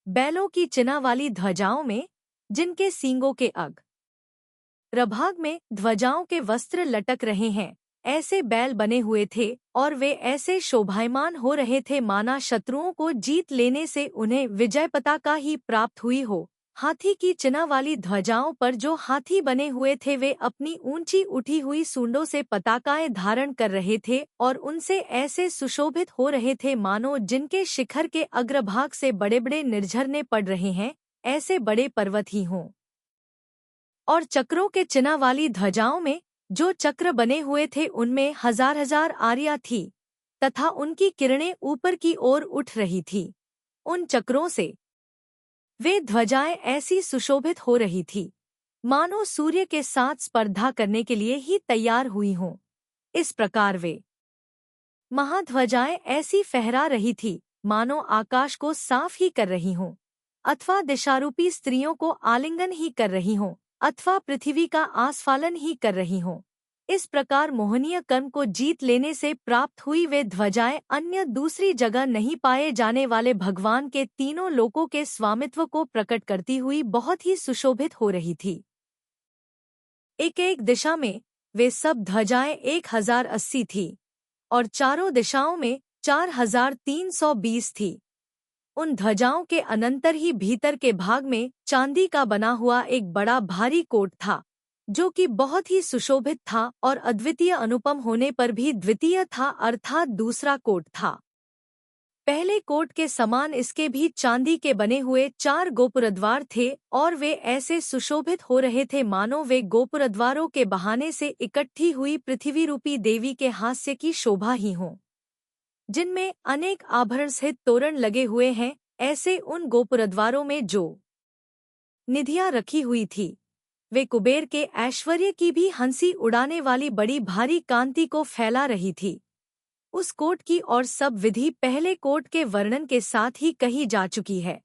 बैलों की चिन्ह वाली ध्वजाओं में जिनके सींगों के अग्रभाग में ध्वजाओं के वस्त्र लटक रहे हैं ऐसे बैल बने हुए थे और वे ऐसे शोभायमान हो रहे थे माना शत्रुओं को जीत लेने से उन्हें विजय पताका ही प्राप्त हुई हो। हाथी की चिन्ह वाली ध्वजाओं पर जो हाथी बने हुए थे वे अपनी ऊंची उठी हुई सूंडों से पताकाएं धारण कर रहे थे और उनसे ऐसे सुशोभित हो रहे थे मानो जिनके शिखर के अग्रभाग से बड़े बड़े निर्झरने पड़ रहे हैं ऐसे बड़े पर्वत ही हों। और चक्रों के चिन्ह वाली ध्वजाओं में जो चक्र बने हुए थे उनमें हजार हजार आरियां थी तथा उनकी किरणें ऊपर की ओर उठ रही थी। उन चक्रों से वे ध्वजाएं ऐसी सुशोभित हो रही थी मानो सूर्य के साथ स्पर्धा करने के लिए ही तैयार हुई हों। इस प्रकार वे महाध्वजाएं ऐसी फहरा रही थी मानो आकाश को साफ ही कर रही हों अथवा दिशारूपी स्त्रियों को आलिंगन ही कर रही हों अथवा पृथ्वी का आस्फालन ही कर रही हों। इस प्रकार मोहनीय कर्म को जीत लेने से प्राप्त हुई वे ध्वजाएं अन्य दूसरी जगह नहीं पाए जाने वाले भगवान के तीनों लोकों के स्वामित्व को प्रकट करती हुई बहुत ही सुशोभित हो रही थी। एक एक दिशा में वे सब ध्वजाएं 1080 थी और चारों दिशाओं में 4320 थी। उन ध्वजाओं के अनंतर ही भीतर के भाग में चांदी का बना हुआ एक बड़ा भारी कोट था जो कि बहुत ही सुशोभित था और अद्वितीय अनुपम होने पर भी द्वितीय था अर्थात दूसरा कोट था। पहले कोट के समान इसके भी चांदी के बने हुए 4 गोपुरद्वार थे और वे ऐसे सुशोभित हो रहे थे मानो वे गोपुरद्वारों के बहाने से इकट्ठी हुई पृथ्वी रूपी देवी के हास्य की शोभा ही हों। जिनमें अनेक आभरण सहित तोरण लगे हुए हैं ऐसे उन गोपुरद्वारों में जो निधियां रखी हुई थी वे कुबेर के ऐश्वर्य की भी हंसी उड़ाने वाली बड़ी भारी कांति को फैला रही थी। उस कोट की और सब विधि पहले कोट के वर्णन के साथ ही कही जा चुकी है।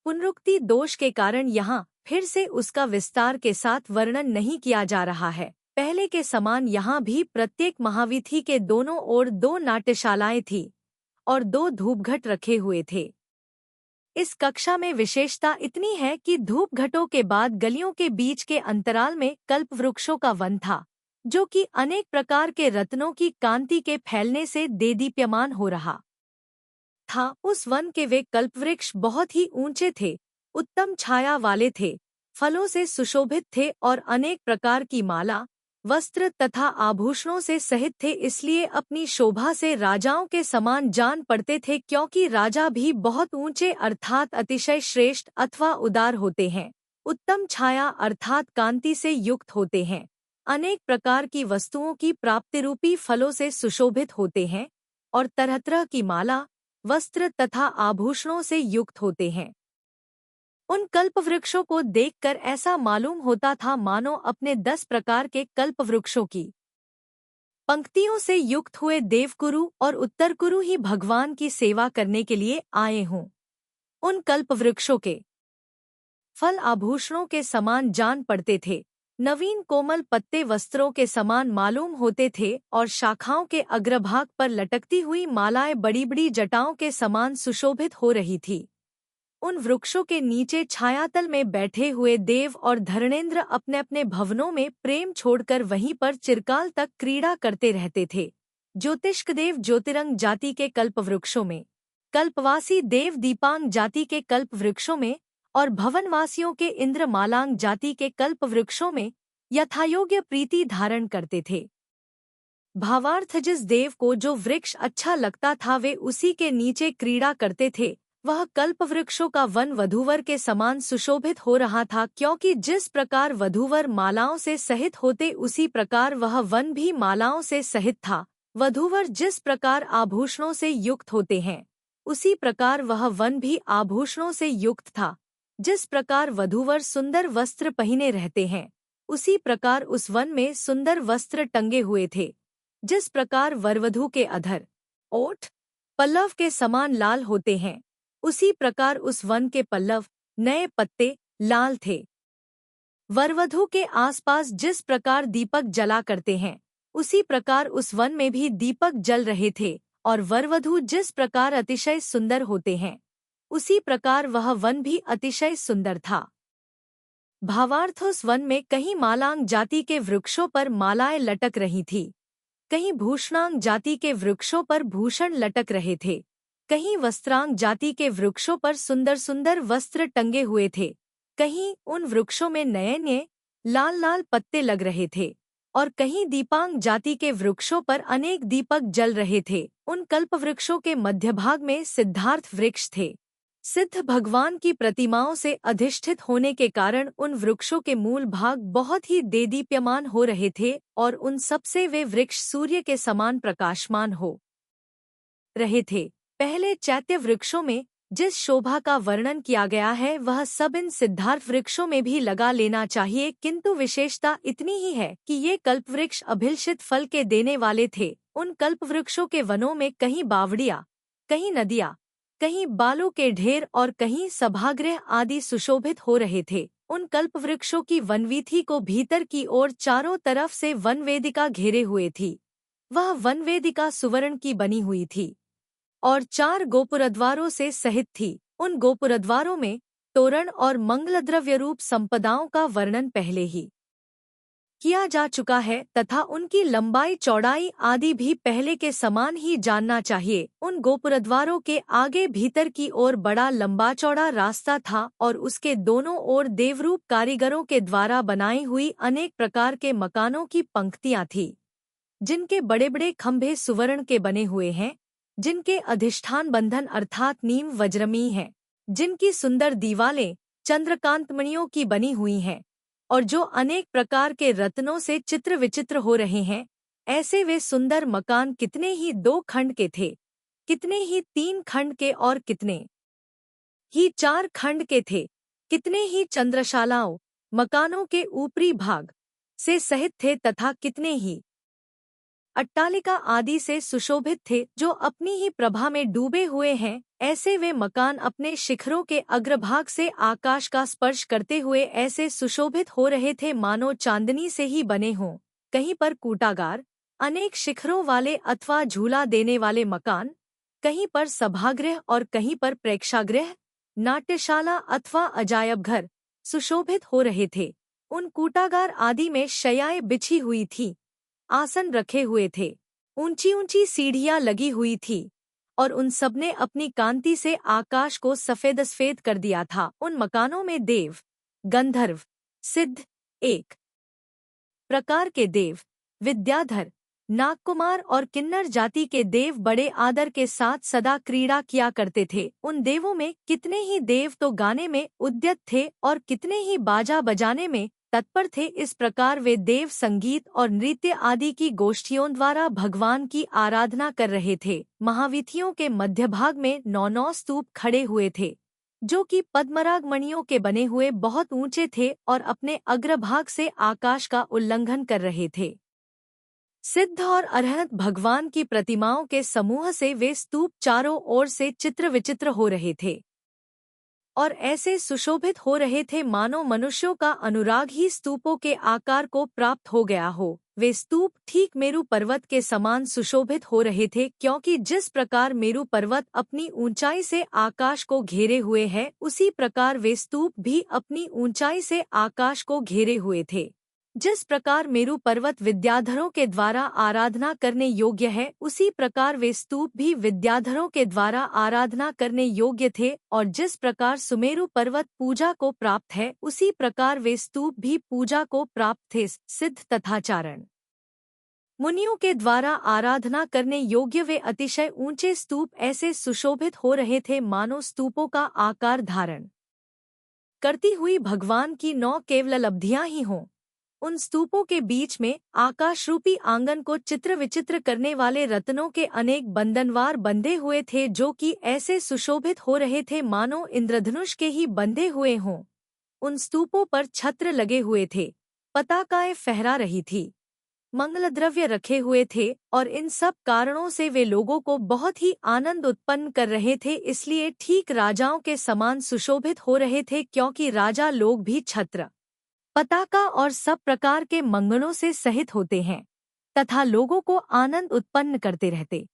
पुनरुक्ति दोष के कारण यहाँ फिर से उसका विस्तार के साथ वर्णन नहीं किया जा रहा है। पहले के समान यहाँ भी प्रत्येक महावीथी के दोनों ओर 2 नाट्यशालाएं थी और 2 धूपघट रखे हुए थे। इस कक्षा में विशेषता इतनी है कि धूपघटों के बाद गलियों के बीच के अंतराल में कल्पवृक्षों का वन था जो कि अनेक प्रकार के रत्नों की कांति के फैलने से देदीप्यमान हो रहा था। उस वन के वे कल्पवृक्ष बहुत ही ऊंचे थे, उत्तम छाया वाले थे, फलों से सुशोभित थे और अनेक प्रकार की माला वस्त्र तथा आभूषणों से सहित थे, इसलिए अपनी शोभा से राजाओं के समान जान पड़ते थे क्योंकि राजा भी बहुत ऊंचे अर्थात अतिशय श्रेष्ठ अथवा उदार होते हैं। उत्तम छाया अर्थात कांति से युक्त होते हैं, अनेक प्रकार की वस्तुओं की प्राप्ति रूपी फलों से सुशोभित होते हैं और तरह तरह की माला वस्त्र तथा आभूषणों से युक्त होते हैं। उन कल्पवृक्षों को देखकर ऐसा मालूम होता था मानो अपने 10 प्रकार के कल्पवृक्षों की पंक्तियों से युक्त हुए देवकुरु और उत्तरकुरु ही भगवान की सेवा करने के लिए आए हों। उन कल्पवृक्षों के फल आभूषणों के समान जान पड़ते थे, नवीन कोमल पत्ते वस्त्रों के समान मालूम होते थे और शाखाओं के अग्रभाग पर लटकती हुई मालाएं बड़ी बड़ी जटाओं के समान सुशोभित हो रही थी। उन वृक्षों के नीचे छायातल में बैठे हुए देव और धरणेंद्र अपने अपने भवनों में प्रेम छोड़कर वहीं पर चिरकाल तक क्रीड़ा करते रहते थे। ज्योतिष्कदेव ज्योतिरंग जाति के कल्पवृक्षों में कल्पवासी देव दीपांग जाति के कल्प वृक्षों में और भवनवासियों के इंद्र मालांग जाति के कल्प वृक्षों में यथायोग्य प्रीति धारण करते थे। भावार्थ, जिस देव को जो वृक्ष अच्छा लगता था वे उसी के नीचे क्रीड़ा करते थे। वह कल्प वृक्षों का वन वधूवर के समान सुशोभित हो रहा था, क्योंकि जिस प्रकार वधूवर मालाओं से सहित होते उसी प्रकार वह वन भी मालाओं से सहित था। वधूवर जिस प्रकार आभूषणों से युक्त होते हैं उसी प्रकार वह वन भी आभूषणों से युक्त था। जिस प्रकार वधूवर सुंदर वस्त्र पहने रहते हैं उसी प्रकार उस वन में सुंदर वस्त्र टंगे हुए थे। जिस प्रकार वरवधू के अधर ओठ पल्लव के समान लाल होते हैं उसी प्रकार उस वन के पल्लव नए पत्ते लाल थे। वरवधू के आसपास जिस प्रकार दीपक जला करते हैं उसी प्रकार उस वन में भी दीपक जल रहे थे, और वरवधू जिस प्रकार अतिशय सुंदर होते हैं उसी प्रकार वह वन भी अतिशय सुंदर था। भावार्थ, उस वन में कहीं मालांग जाति के वृक्षों पर मालाएं लटक रही थी, कहीं भूषणांग जाति के वृक्षों पर भूषण लटक रहे थे, कहीं वस्त्रांग जाति के वृक्षों पर सुंदर सुंदर वस्त्र टंगे हुए थे, कहीं उन वृक्षों में नए नए लाल लाल पत्ते लग रहे थे, और कहीं दीपांग जाति के वृक्षों पर अनेक दीपक जल रहे थे। उन कल्प वृक्षों के मध्यभाग में सिद्धार्थ वृक्ष थे। सिद्ध भगवान की प्रतिमाओं से अधिष्ठित होने के कारण उन वृक्षों के मूल भाग बहुत ही देदीप्यमान हो रहे थे, और उन सबसे वे वृक्ष सूर्य के समान प्रकाशमान हो रहे थे। पहले चैत्य वृक्षों में जिस शोभा का वर्णन किया गया है वह सब इन सिद्धार्थ वृक्षों में भी लगा लेना चाहिए, किंतु विशेषता इतनी ही है कि ये कल्प वृक्ष अभिलषित फल के देने वाले थे। उन कल्प वृक्षों के वनों में कहीं बावड़ियां, कहीं नदियां, कहीं बालों के ढेर और कहीं सभागृह आदि सुशोभित हो रहे थे। उन कल्प वृक्षों की वनवीथी को भीतर की ओर चारों तरफ से वनवेदिका घेरे हुए थी। वह वनवेदिका सुवर्ण की बनी हुई थी और 4 गोपुरद्वारों से सहित थी। उन गोपुरद्वारों में तोरण और मंगलद्रव्य रूप संपदाओं का वर्णन पहले ही किया जा चुका है तथा उनकी लंबाई चौड़ाई आदि भी पहले के समान ही जानना चाहिए। उन गोपुरद्वारों के आगे भीतर की ओर बड़ा लंबा चौड़ा रास्ता था और उसके दोनों ओर देवरूप कारीगरों के द्वारा बनाई हुई अनेक प्रकार के मकानों की पंक्तियां थीं, जिनके बड़े बड़े खंभे सुवर्ण के बने हुए हैं, जिनके अधिष्ठान बंधन अर्थात नीम वज्रमी हैं, जिनकी सुंदर दीवालें चंद्रकांतमणियों की बनी हुई हैं, और जो अनेक प्रकार के रत्नों से चित्र विचित्र हो रहे हैं। ऐसे वे सुंदर मकान कितने ही 2 खंड के थे, कितने ही 3 खंड के और कितने ही 4 खंड के थे, कितने ही चंद्रशालाओं मकानों के ऊपरी भाग से सहित थे तथा कितने ही अट्टालिका आदि से सुशोभित थे, जो अपनी ही प्रभा में डूबे हुए हैं। ऐसे वे मकान अपने शिखरों के अग्रभाग से आकाश का स्पर्श करते हुए ऐसे सुशोभित हो रहे थे मानो चांदनी से ही बने हों। कहीं पर कूटागार, अनेक शिखरों वाले अथवा झूला देने वाले मकान, कहीं पर सभागृह और कहीं पर प्रेक्षागृह, नाट्यशाला अथवा अजायब घर सुशोभित हो रहे थे। उन कूटागार आदि में शैयाएं बिछी हुई थी, आसन रखे हुए थे, ऊंची ऊंची सीढ़ियां लगी हुई थी, और उन सबने अपनी कांति से आकाश को सफेद सफेद कर दिया था। उन मकानों में देव, गंधर्व, सिद्ध, एक प्रकार के देव, विद्याधर, नागकुमार और किन्नर जाति के देव बड़े आदर के साथ सदा क्रीड़ा किया करते थे। उन देवों में कितने ही देव तो गाने में उद्यत थे और कितने ही बाजा बजाने में तत्पर थे। इस प्रकार वे देव संगीत और नृत्य आदि की गोष्ठियों द्वारा भगवान की आराधना कर रहे थे। महावीथियों के मध्यभाग में 9 स्तूप खड़े हुए थे, जो कि पद्मराग मणियों के बने हुए बहुत ऊंचे थे और अपने अग्रभाग से आकाश का उल्लंघन कर रहे थे। सिद्ध और अरहत भगवान की प्रतिमाओं के समूह से वे स्तूप चारों ओर से चित्र विचित्र हो रहे थे और ऐसे सुशोभित हो रहे थे मानो मनुष्यों का अनुराग ही स्तूपों के आकार को प्राप्त हो गया हो। वे स्तूप ठीक मेरु पर्वत के समान सुशोभित हो रहे थे, क्योंकि जिस प्रकार मेरु पर्वत अपनी ऊंचाई से आकाश को घेरे हुए है, उसी प्रकार वे स्तूप भी अपनी ऊंचाई से आकाश को घेरे हुए थे। जिस प्रकार मेरु पर्वत विद्याधरों के द्वारा आराधना करने योग्य है, उसी प्रकार वे स्तूप भी विद्याधरों के द्वारा आराधना करने योग्य थे, और जिस प्रकार सुमेरु पर्वत पूजा को प्राप्त है, उसी प्रकार वे स्तूप भी पूजा को प्राप्त थे। सिद्ध तथा चारण मुनियों के द्वारा आराधना करने योग्य वे अतिशय ऊंचे स्तूप ऐसे सुशोभित हो रहे थे मानो स्तूपों का आकार धारण करती हुई भगवान की 9 केवलब्धियां ही हों। उन स्तूपों के बीच में आकाशरूपी आंगन को चित्र विचित्र करने वाले रत्नों के अनेक बंधनवार बंधे हुए थे, जो कि ऐसे सुशोभित हो रहे थे मानो इंद्रधनुष के ही बंधे हुए हों। उन स्तूपों पर छत्र लगे हुए थे, पताकाएं फहरा रही थी, मंगलद्रव्य रखे हुए थे, और इन सब कारणों से वे लोगों को बहुत ही आनंद उत्पन्न कर रहे थे, इसलिए ठीक राजाओं के समान सुशोभित हो रहे थे, क्योंकि राजा लोग भी छत्र, पताका और सब प्रकार के मंगलों से सहित होते हैं तथा लोगों को आनंद उत्पन्न करते रहते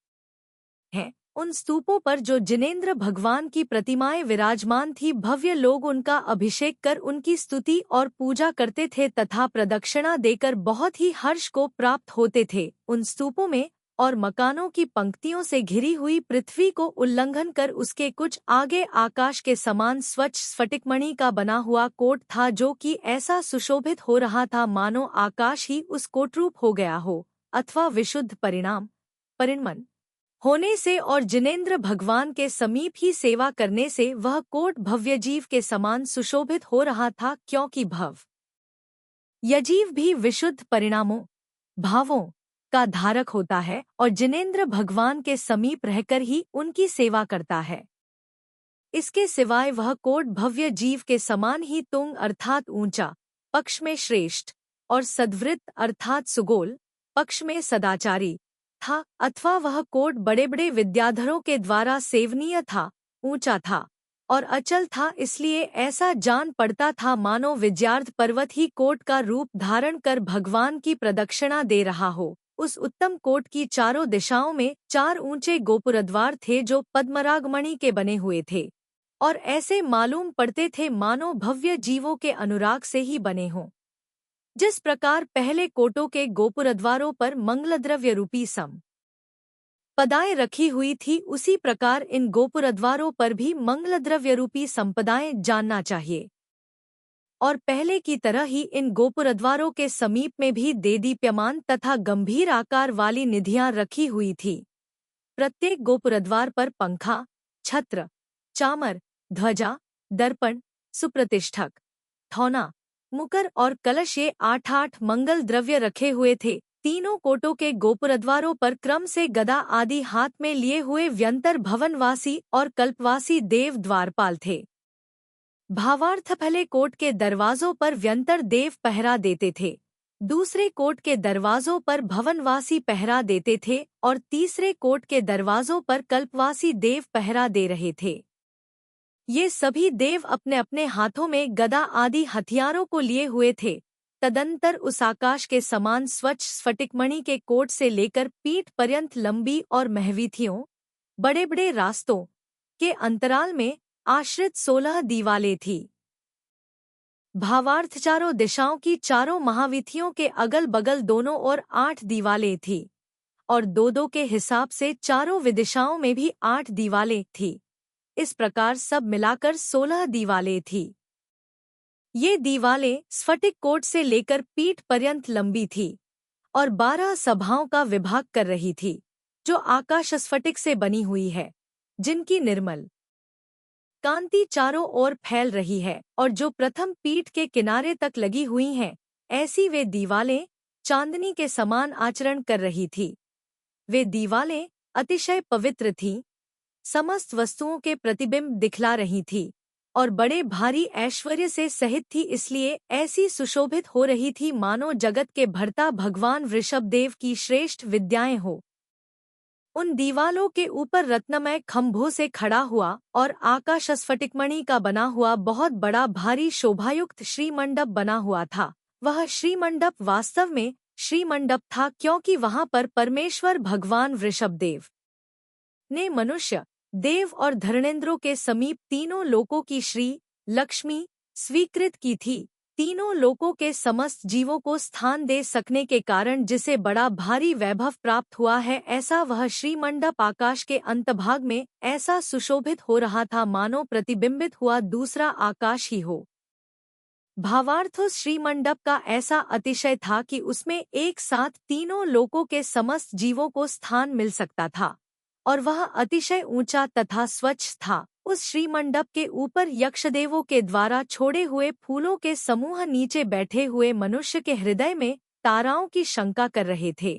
हैं। उन स्तूपों पर जो जिनेंद्र भगवान की प्रतिमाएं विराजमान थी, भव्य लोग उनका अभिषेक कर उनकी स्तुति और पूजा करते थे तथा प्रदक्षिणा देकर बहुत ही हर्ष को प्राप्त होते थे। उन स्तूपों में और मकानों की पंक्तियों से घिरी हुई पृथ्वी को उल्लंघन कर उसके कुछ आगे आकाश के समान स्वच्छ स्फटिकमणि का बना हुआ कोट था, जो कि ऐसा सुशोभित हो रहा था मानो आकाश ही उस कोटरूप हो गया हो, अथवा विशुद्ध परिणमन होने से और जिनेंद्र भगवान के समीप ही सेवा करने से वह कोट भव्य जीव के समान सुशोभित हो रहा था, क्योंकि यजीव भी विशुद्ध परिणामों भावों का धारक होता है और जिनेंद्र भगवान के समीप रहकर ही उनकी सेवा करता है। इसके सिवाय वह कोट भव्य जीव के समान ही तुंग अर्थात ऊंचा, पक्ष में श्रेष्ठ, और सद्वृत्त अर्थात सुगोल, पक्ष में सदाचारी था, अथवा वह कोट बड़े बड़े विद्याधरों के द्वारा सेवनीय था, ऊंचा था और अचल था, इसलिए ऐसा जान पड़ता था मानो विजयार्थ पर्वत ही कोट का रूप धारण कर भगवान की प्रदक्षिणा दे रहा हो। उस उत्तम कोट की चारों दिशाओं में 4 ऊंचे गोपुरद्वार थे, जो पद्मरागमणि के बने हुए थे और ऐसे मालूम पड़ते थे मानो भव्य जीवों के अनुराग से ही बने हों। जिस प्रकार पहले कोटों के गोपुरद्वारों पर मंगलद्रव्य रूपी संपदाएं रखी हुई थी, उसी प्रकार इन गोपुरद्वारों पर भी मंगलद्रव्य रूपी संपदाएं जानना चाहिए। और पहले की तरह ही इन गोपुरद्वारों के समीप में भी देदीप्यमान तथा गंभीर आकार वाली निधियां रखी हुई थी। प्रत्येक गोपुरद्वार पर पंखा, छत्र, चामर, ध्वजा, दर्पण, सुप्रतिष्ठक, थौना, मुकर और कलश ये 8-8 मंगल द्रव्य रखे हुए थे। तीनों कोटों के गोपुरद्वारों पर क्रम से गदा आदि हाथ में लिए हुए व्यंतर भवनवासी और कल्पवासी देव द्वारपाल थे। भावार्थ पहले कोट के दरवाजों पर व्यंतर देव पहरा देते थे, दूसरे कोट के दरवाजों पर भवनवासी पहरा देते थे और तीसरे कोट के दरवाजों पर कल्पवासी देव पहरा दे रहे थे। ये सभी देव अपने अपने हाथों में गदा आदि हथियारों को लिए हुए थे। तदंतर उस आकाश के समान स्वच्छ स्फटिकमणि के कोट से लेकर पीठ पर्यंत लंबी और महवीथियों, बड़े बड़े रास्तों के अंतराल में आश्रित 16 दीवालें थी। भावार्थ चारों दिशाओं की चारों महावीथियों के अगल बगल दोनों ओर 8 दीवालें थी और 2-2 के हिसाब से चारों विदिशाओं में भी 8 दीवालें थी। इस प्रकार सब मिलाकर 16 दीवालें थी। ये दीवालें स्फटिक कोट से लेकर पीठ पर्यंत लंबी थी और 12 सभाओं का विभाग कर रही थी, जो आकाश स्फटिक से बनी हुई है, जिनकी निर्मल कांति चारों ओर फैल रही है और जो प्रथम पीठ के किनारे तक लगी हुई हैं। ऐसी वे दीवालें चांदनी के समान आचरण कर रही थी। वे दीवालें अतिशय पवित्र थीं, समस्त वस्तुओं के प्रतिबिंब दिखला रही थी और बड़े भारी ऐश्वर्य से सहित थी, इसलिए ऐसी सुशोभित हो रही थी मानो जगत के भर्ता भगवान वृषभदेव की श्रेष्ठ विद्याएं हो। उन दीवालों के ऊपर रत्नमय खंभों से खड़ा हुआ और आकाश स्फटिकमणि का बना हुआ बहुत बड़ा भारी शोभायुक्त श्रीमंडप बना हुआ था। वह श्रीमंडप वास्तव में श्रीमंडप था, क्योंकि वहां पर परमेश्वर भगवान वृषभदेव ने मनुष्य, देव और धरणेंद्रों के समीप तीनों लोकों की श्री लक्ष्मी स्वीकृत की थी। तीनों लोकों के समस्त जीवों को स्थान दे सकने के कारण जिसे बड़ा भारी वैभव प्राप्त हुआ है, ऐसा वह श्रीमंडप आकाश के अंतभाग में ऐसा सुशोभित हो रहा था मानो प्रतिबिंबित हुआ दूसरा आकाश ही हो। भावार्थ उस श्रीमंडप का ऐसा अतिशय था कि उसमें एक साथ तीनों लोकों के समस्त जीवों को स्थान मिल सकता था, और वह अतिशय ऊंचा तथा स्वच्छ था। उस श्रीमंडप के ऊपर यक्षदेवों के द्वारा छोड़े हुए फूलों के समूह नीचे बैठे हुए मनुष्य के हृदय में ताराओं की शंका कर रहे थे।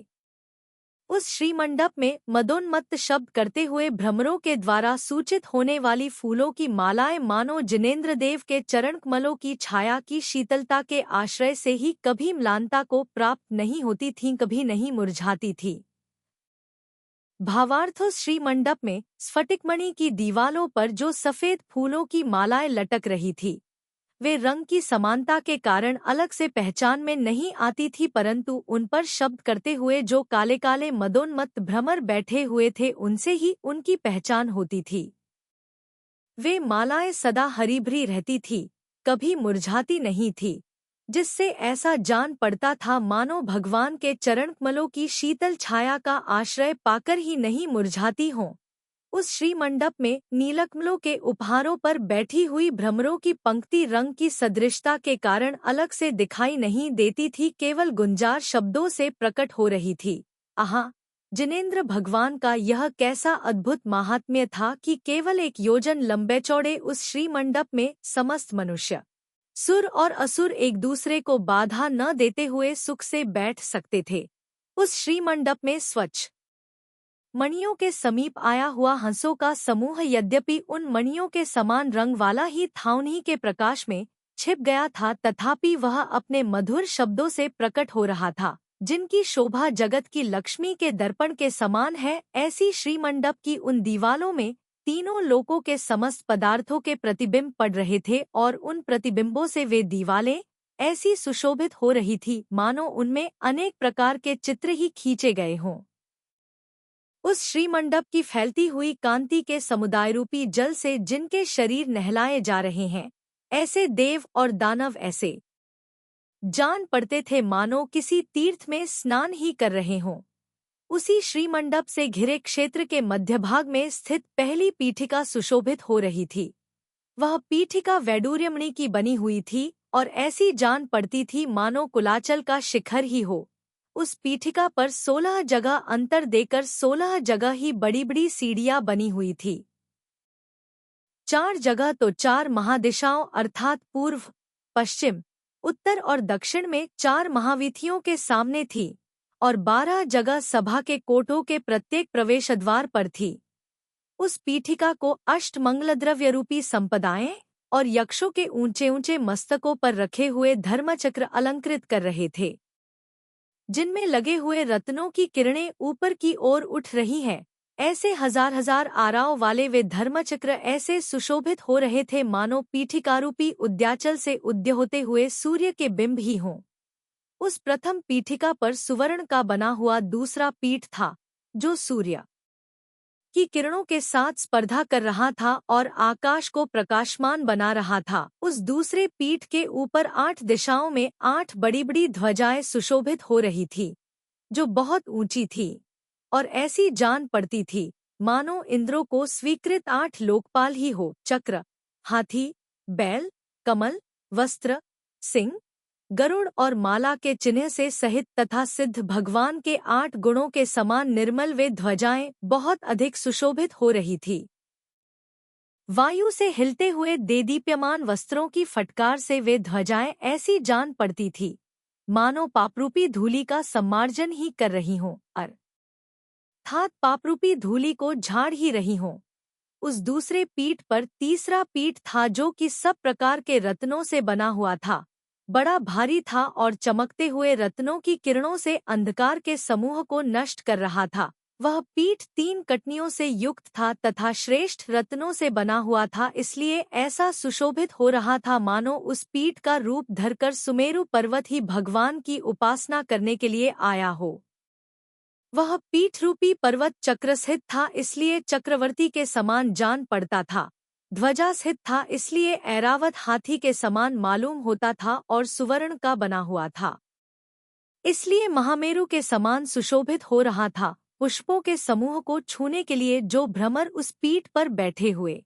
उस श्रीमंडप में मदोन्मत्त शब्द करते हुए भ्रमरों के द्वारा सूचित होने वाली फूलों की मालाएं मानो जिनेंद्र देव के चरणकमलों की छाया की शीतलता के आश्रय से ही कभी म्लानता को प्राप्त नहीं होती थीं, कभी नहीं मुरझाती थी। भावार्थ श्रीमंडप में स्फटिकमणि की दीवालों पर जो सफेद फूलों की मालाएं लटक रही थी, वे रंग की समानता के कारण अलग से पहचान में नहीं आती थी, परंतु उन पर शब्द करते हुए जो काले काले मदोन्मत्त भ्रमर बैठे हुए थे उनसे ही उनकी पहचान होती थी। वे मालाएं सदा हरी भरी रहती थी, कभी मुरझाती नहीं थी, जिससे ऐसा जान पड़ता था मानो भगवान के चरणकमलों की शीतल छाया का आश्रय पाकर ही नहीं मुरझाती हों। उस श्रीमंडप में नीलकमलों के उपहारों पर बैठी हुई भ्रमरों की पंक्ति रंग की सदृशता के कारण अलग से दिखाई नहीं देती थी, केवल गुंजार शब्दों से प्रकट हो रही थी। आहा, जिनेंद्र भगवान का यह कैसा अद्भुत महात्म्य था कि केवल 1 योजन लंबे चौड़े उस श्रीमंडप में समस्त मनुष्य, सुर और असुर एक दूसरे को बाधा न देते हुए सुख से बैठ सकते थे। उस श्रीमंडप में स्वच्छ मणियों के समीप आया हुआ हंसों का समूह यद्यपि उन मणियों के समान रंग वाला ही था, उन्हीं के प्रकाश में छिप गया था, तथापि वह अपने मधुर शब्दों से प्रकट हो रहा था, जिनकी शोभा जगत की लक्ष्मी के दर्पण के समान है। ऐसी श्रीमंडप की उन दीवालों में तीनों लोकों के समस्त पदार्थों के प्रतिबिंब पड़ रहे थे, और उन प्रतिबिंबों से वे दीवालें ऐसी सुशोभित हो रही थी मानो उनमें अनेक प्रकार के चित्र ही खींचे गए हों। उस श्रीमंडप की फैलती हुई कांति के समुदाय रूपी जल से जिनके शरीर नहलाए जा रहे हैं, ऐसे देव और दानव ऐसे जान पड़ते थे मानो किसी तीर्थ में स्नान ही कर रहे हों। उसी श्रीमंडप से घिरे क्षेत्र के मध्यभाग में स्थित पहली पीठिका सुशोभित हो रही थी। वह पीठिका वैडूर्यमणि की बनी हुई थी और ऐसी जान पड़ती थी मानो कुलाचल का शिखर ही हो। उस पीठिका पर 16 जगह अंतर देकर 16 जगह ही बड़ी बड़ी सीढ़ियां बनी हुई थी। 4 जगह तो 4 महादिशाओं अर्थात पूर्व, पश्चिम, उत्तर और दक्षिण में 4 महावीथियों के सामने थी, और 12 जगह सभा के कोटों के प्रत्येक प्रवेश द्वार पर थी। उस पीठिका को अष्टमंगलद्रव्य रूपी संपदाएं और यक्षों के ऊंचे ऊंचे मस्तकों पर रखे हुए धर्मचक्र अलंकृत कर रहे थे, जिनमें लगे हुए रत्नों की किरणें ऊपर की ओर उठ रही हैं। ऐसे हजार हजार आराओं वाले वे धर्मचक्र ऐसे सुशोभित हो रहे थे मानो पीठिकारूपी उद्याचल से उद्य होते हुए सूर्य के बिंब ही हों। उस प्रथम पीठिका पर सुवर्ण का बना हुआ दूसरा पीठ था, जो सूर्य की किरणों के साथ स्पर्धा कर रहा था और आकाश को प्रकाशमान बना रहा था। उस दूसरे पीठ के ऊपर 8 दिशाओं में 8 बड़ी बड़ी ध्वजाएं सुशोभित हो रही थी, जो बहुत ऊंची थी और ऐसी जान पड़ती थी मानो इंद्रों को स्वीकृत 8 लोकपाल ही हो। चक्र, हाथी, बैल, कमल, वस्त्र, सिंह, गरुड़ और माला के चिन्ह से सहित तथा सिद्ध भगवान के 8 गुणों के समान निर्मल वे ध्वजाएं बहुत अधिक सुशोभित हो रही थी। वायु से हिलते हुए देदीप्यमान वस्त्रों की फटकार से वे ध्वजाएं ऐसी जान पड़ती थी मानो पापरूपी धूलि का सम्मार्जन ही कर रही हों, अर्थात पापरूपी धूलि को झाड़ ही रही हों। उस दूसरे पीठ पर तीसरा पीठ था, जो कि सब प्रकार के रत्नों से बना हुआ था, बड़ा भारी था और चमकते हुए रत्नों की किरणों से अंधकार के समूह को नष्ट कर रहा था। वह पीठ 3 कटनियों से युक्त था तथा श्रेष्ठ रत्नों से बना हुआ था, इसलिए ऐसा सुशोभित हो रहा था मानो उस पीठ का रूप धरकर सुमेरु पर्वत ही भगवान की उपासना करने के लिए आया हो। वह पीठ रूपी पर्वत चक्रस्थित था, इसलिए चक्रवर्ती के समान जान पड़ता था। ध्वजा स्थित था, इसलिए ऐरावत हाथी के समान मालूम होता था और सुवर्ण का बना हुआ था, इसलिए महामेरु के समान सुशोभित हो रहा था। पुष्पों के समूह को छूने के लिए जो भ्रमर उस पीठ पर बैठे हुए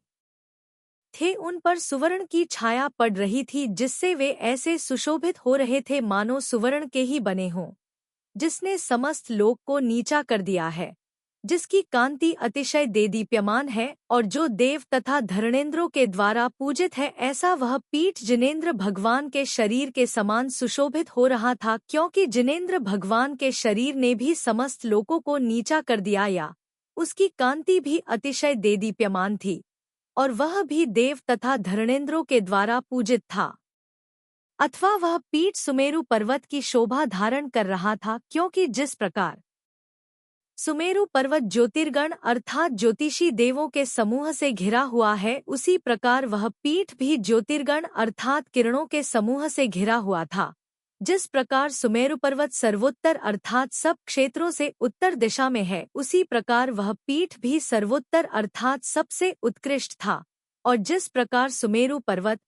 थे उन पर सुवर्ण की छाया पड़ रही थी, जिससे वे ऐसे सुशोभित हो रहे थे मानो सुवर्ण के ही बने हों। जिसने समस्त लोक को नीचा कर दिया है, जिसकी कांति अतिशय देदीप्यमान है और जो देव तथा धरणेंद्रों के द्वारा पूजित है, ऐसा वह पीठ जिनेंद्र भगवान के शरीर के समान सुशोभित हो रहा था, क्योंकि जिनेंद्र भगवान के शरीर ने भी समस्त लोकों को नीचा कर दिया, या उसकी कांति भी अतिशय देदीप्यमान थी और वह भी देव तथा धरणेंद्रों के द्वारा पूजित था। अथवा वह पीठ सुमेरु पर्वत की शोभा धारण कर रहा था, क्योंकि जिस प्रकार सुमेरु पर्वत ज्योतिर्गण अर्थात ज्योतिषी देवों के समूह से घिरा हुआ है, उसी प्रकार वह पीठ भी ज्योतिर्गण अर्थात किरणों के समूह से घिरा हुआ था। जिस प्रकार सुमेरु पर्वत सर्वोत्तर अर्थात सब क्षेत्रों से उत्तर दिशा में है, उसी प्रकार वह पीठ भी सर्वोत्तर अर्थात सबसे उत्कृष्ट था। और जिस प्रकार सुमेरु पर्वत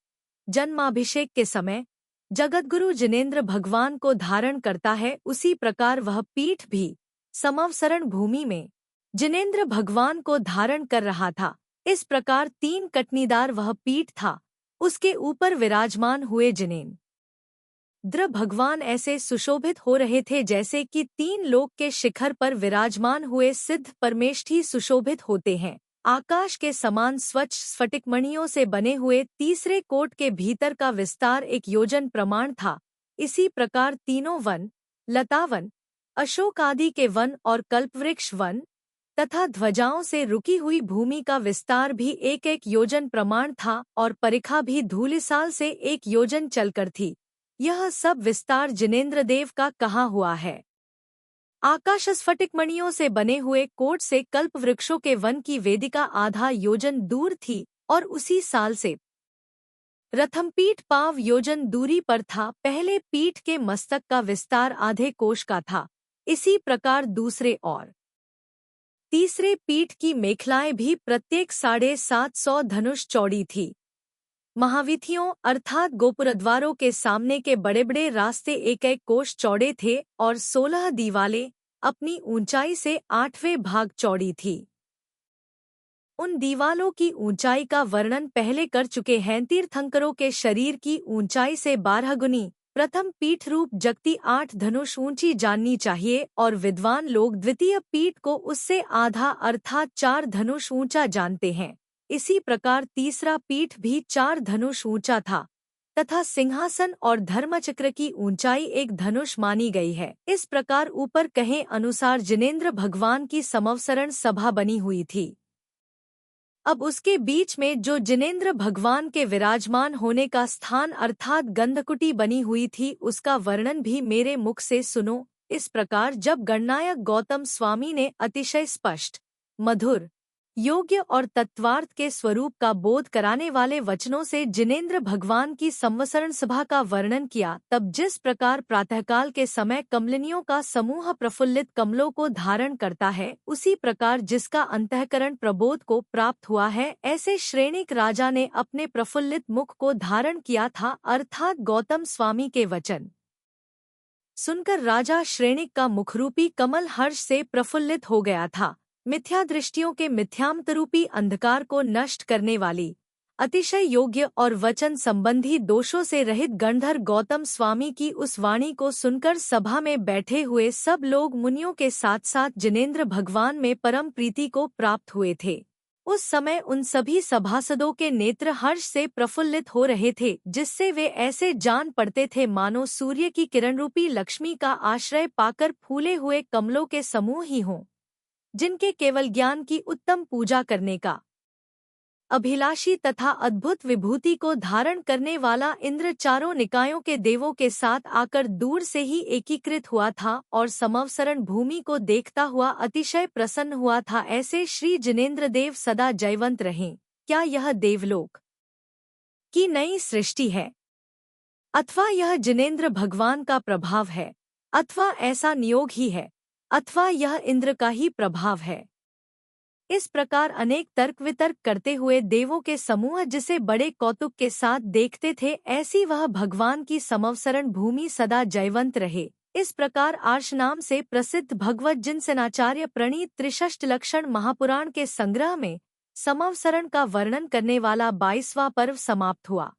जन्माभिषेक के समय जगतगुरु जिनेंद्र भगवान को धारण करता है, उसी प्रकार वह पीठ भी समवसरण भूमि में जिनेंद्र भगवान को धारण कर रहा था। इस प्रकार 3 कटनीदार वह पीठ था, उसके ऊपर विराजमान हुए जिनेंद्र भगवान ऐसे सुशोभित हो रहे थे जैसे कि 3 लोक के शिखर पर विराजमान हुए सिद्ध परमेष्ठी सुशोभित होते हैं। आकाश के समान स्वच्छ स्फटिकमणियों से बने हुए तीसरे कोट के भीतर का विस्तार 1 योजन प्रमाण था। इसी प्रकार तीनों वन, लतावन, अशोक आदि के वन और कल्पवृक्ष वन तथा ध्वजाओं से रुकी हुई भूमि का विस्तार भी 1-1 योजन प्रमाण था और परिखा भी धूलिसाल से 1 योजन चलकर थी। यह सब विस्तार जिनेंद्रदेव का कहा हुआ है। आकाश स्फटिकमणियों से बने हुए कोट से कल्प वृक्षों के वन की वेदिका आधा योजन दूर थी और उसी साल से रथमपीठ पाव योजन दूरी पर था। पहले पीठ के मस्तक का विस्तार आधे कोश का था। इसी प्रकार दूसरे और तीसरे पीठ की मेखलाएं भी प्रत्येक 750 धनुष चौड़ी थी। महावीथियों अर्थात गोपुरद्वारों के सामने के बड़े बड़े रास्ते 1-1 कोश चौड़े थे और 16 दीवालें अपनी ऊंचाई से 8वें भाग चौड़ी थी। उन दीवालों की ऊंचाई का वर्णन पहले कर चुके हैं। तीर्थंकरों के शरीर की ऊंचाई से 12 गुनी प्रथम पीठ रूप जगती 8 धनुष ऊंची जाननी चाहिए और विद्वान लोग द्वितीय पीठ को उससे आधा अर्थात 4 धनुष ऊंचा जानते हैं। इसी प्रकार तीसरा पीठ भी 4 धनुष ऊंचा था तथा सिंहासन और धर्मचक्र की ऊंचाई 1 धनुष मानी गई है। इस प्रकार ऊपर कहे अनुसार जिनेंद्र भगवान की समवसरण सभा बनी हुई थी। अब उसके बीच में जो जिनेंद्र भगवान के विराजमान होने का स्थान अर्थात गंधकुटी बनी हुई थी, उसका वर्णन भी मेरे मुख से सुनो। इस प्रकार जब गणनायक गौतम स्वामी ने अतिशय स्पष्ट, मधुर, योग्य और तत्वार्थ के स्वरूप का बोध कराने वाले वचनों से जिनेंद्र भगवान की संवसरण सभा का वर्णन किया, तब जिस प्रकार प्रातःकाल के समय कमलिनियों का समूह प्रफुल्लित कमलों को धारण करता है, उसी प्रकार जिसका अंतःकरण प्रबोध को प्राप्त हुआ है, ऐसे श्रेणिक राजा ने अपने प्रफुल्लित मुख को धारण किया था। अर्थात गौतम स्वामी के वचन सुनकर राजा श्रेणिक का मुखरूपी कमल हर्ष से प्रफुल्लित हो गया था। मिथ्या दृष्टियों के मिथ्यामतरूपी अंधकार को नष्ट करने वाली अतिशय योग्य और वचन संबंधी दोषों से रहित गणधर गौतम स्वामी की उस वाणी को सुनकर सभा में बैठे हुए सब लोग मुनियों के साथ साथ जिनेंद्र भगवान में परम प्रीति को प्राप्त हुए थे। उस समय उन सभी सभासदों के नेत्र हर्ष से प्रफुल्लित हो रहे थे, जिससे वे ऐसे जान पड़ते थे मानो सूर्य की किरण रूपी लक्ष्मी का आश्रय पाकर फूले हुए कमलों के समूह ही हों, जिनके केवल ज्ञान की उत्तम पूजा करने का अभिलाषी तथा अद्भुत विभूति को धारण करने वाला इंद्र चारों निकायों के देवों के साथ आकर दूर से ही एकीकृत हुआ था और समवसरण भूमि को देखता हुआ अतिशय प्रसन्न हुआ था। ऐसे श्री जिनेंद्र देव सदा जयवंत रहें। क्या यह देवलोक की नई सृष्टि है, अथवा यह जिनेंद्र भगवान का प्रभाव है, अथवा ऐसा नियोग ही है, अथवा यह इंद्र का ही प्रभाव है? इस प्रकार अनेक तर्क वितर्क करते हुए देवों के समूह जिसे बड़े कौतुक के साथ देखते थे, ऐसी वह भगवान की समवसरण भूमि सदा जयवंत रहे। इस प्रकार आर्ष नाम से प्रसिद्ध भगवत जिनसेनाचार्य प्रणीत त्रिषष्ट लक्षण महापुराण के संग्रह में समवसरण का वर्णन करने वाला 22वां पर्व समाप्त हुआ।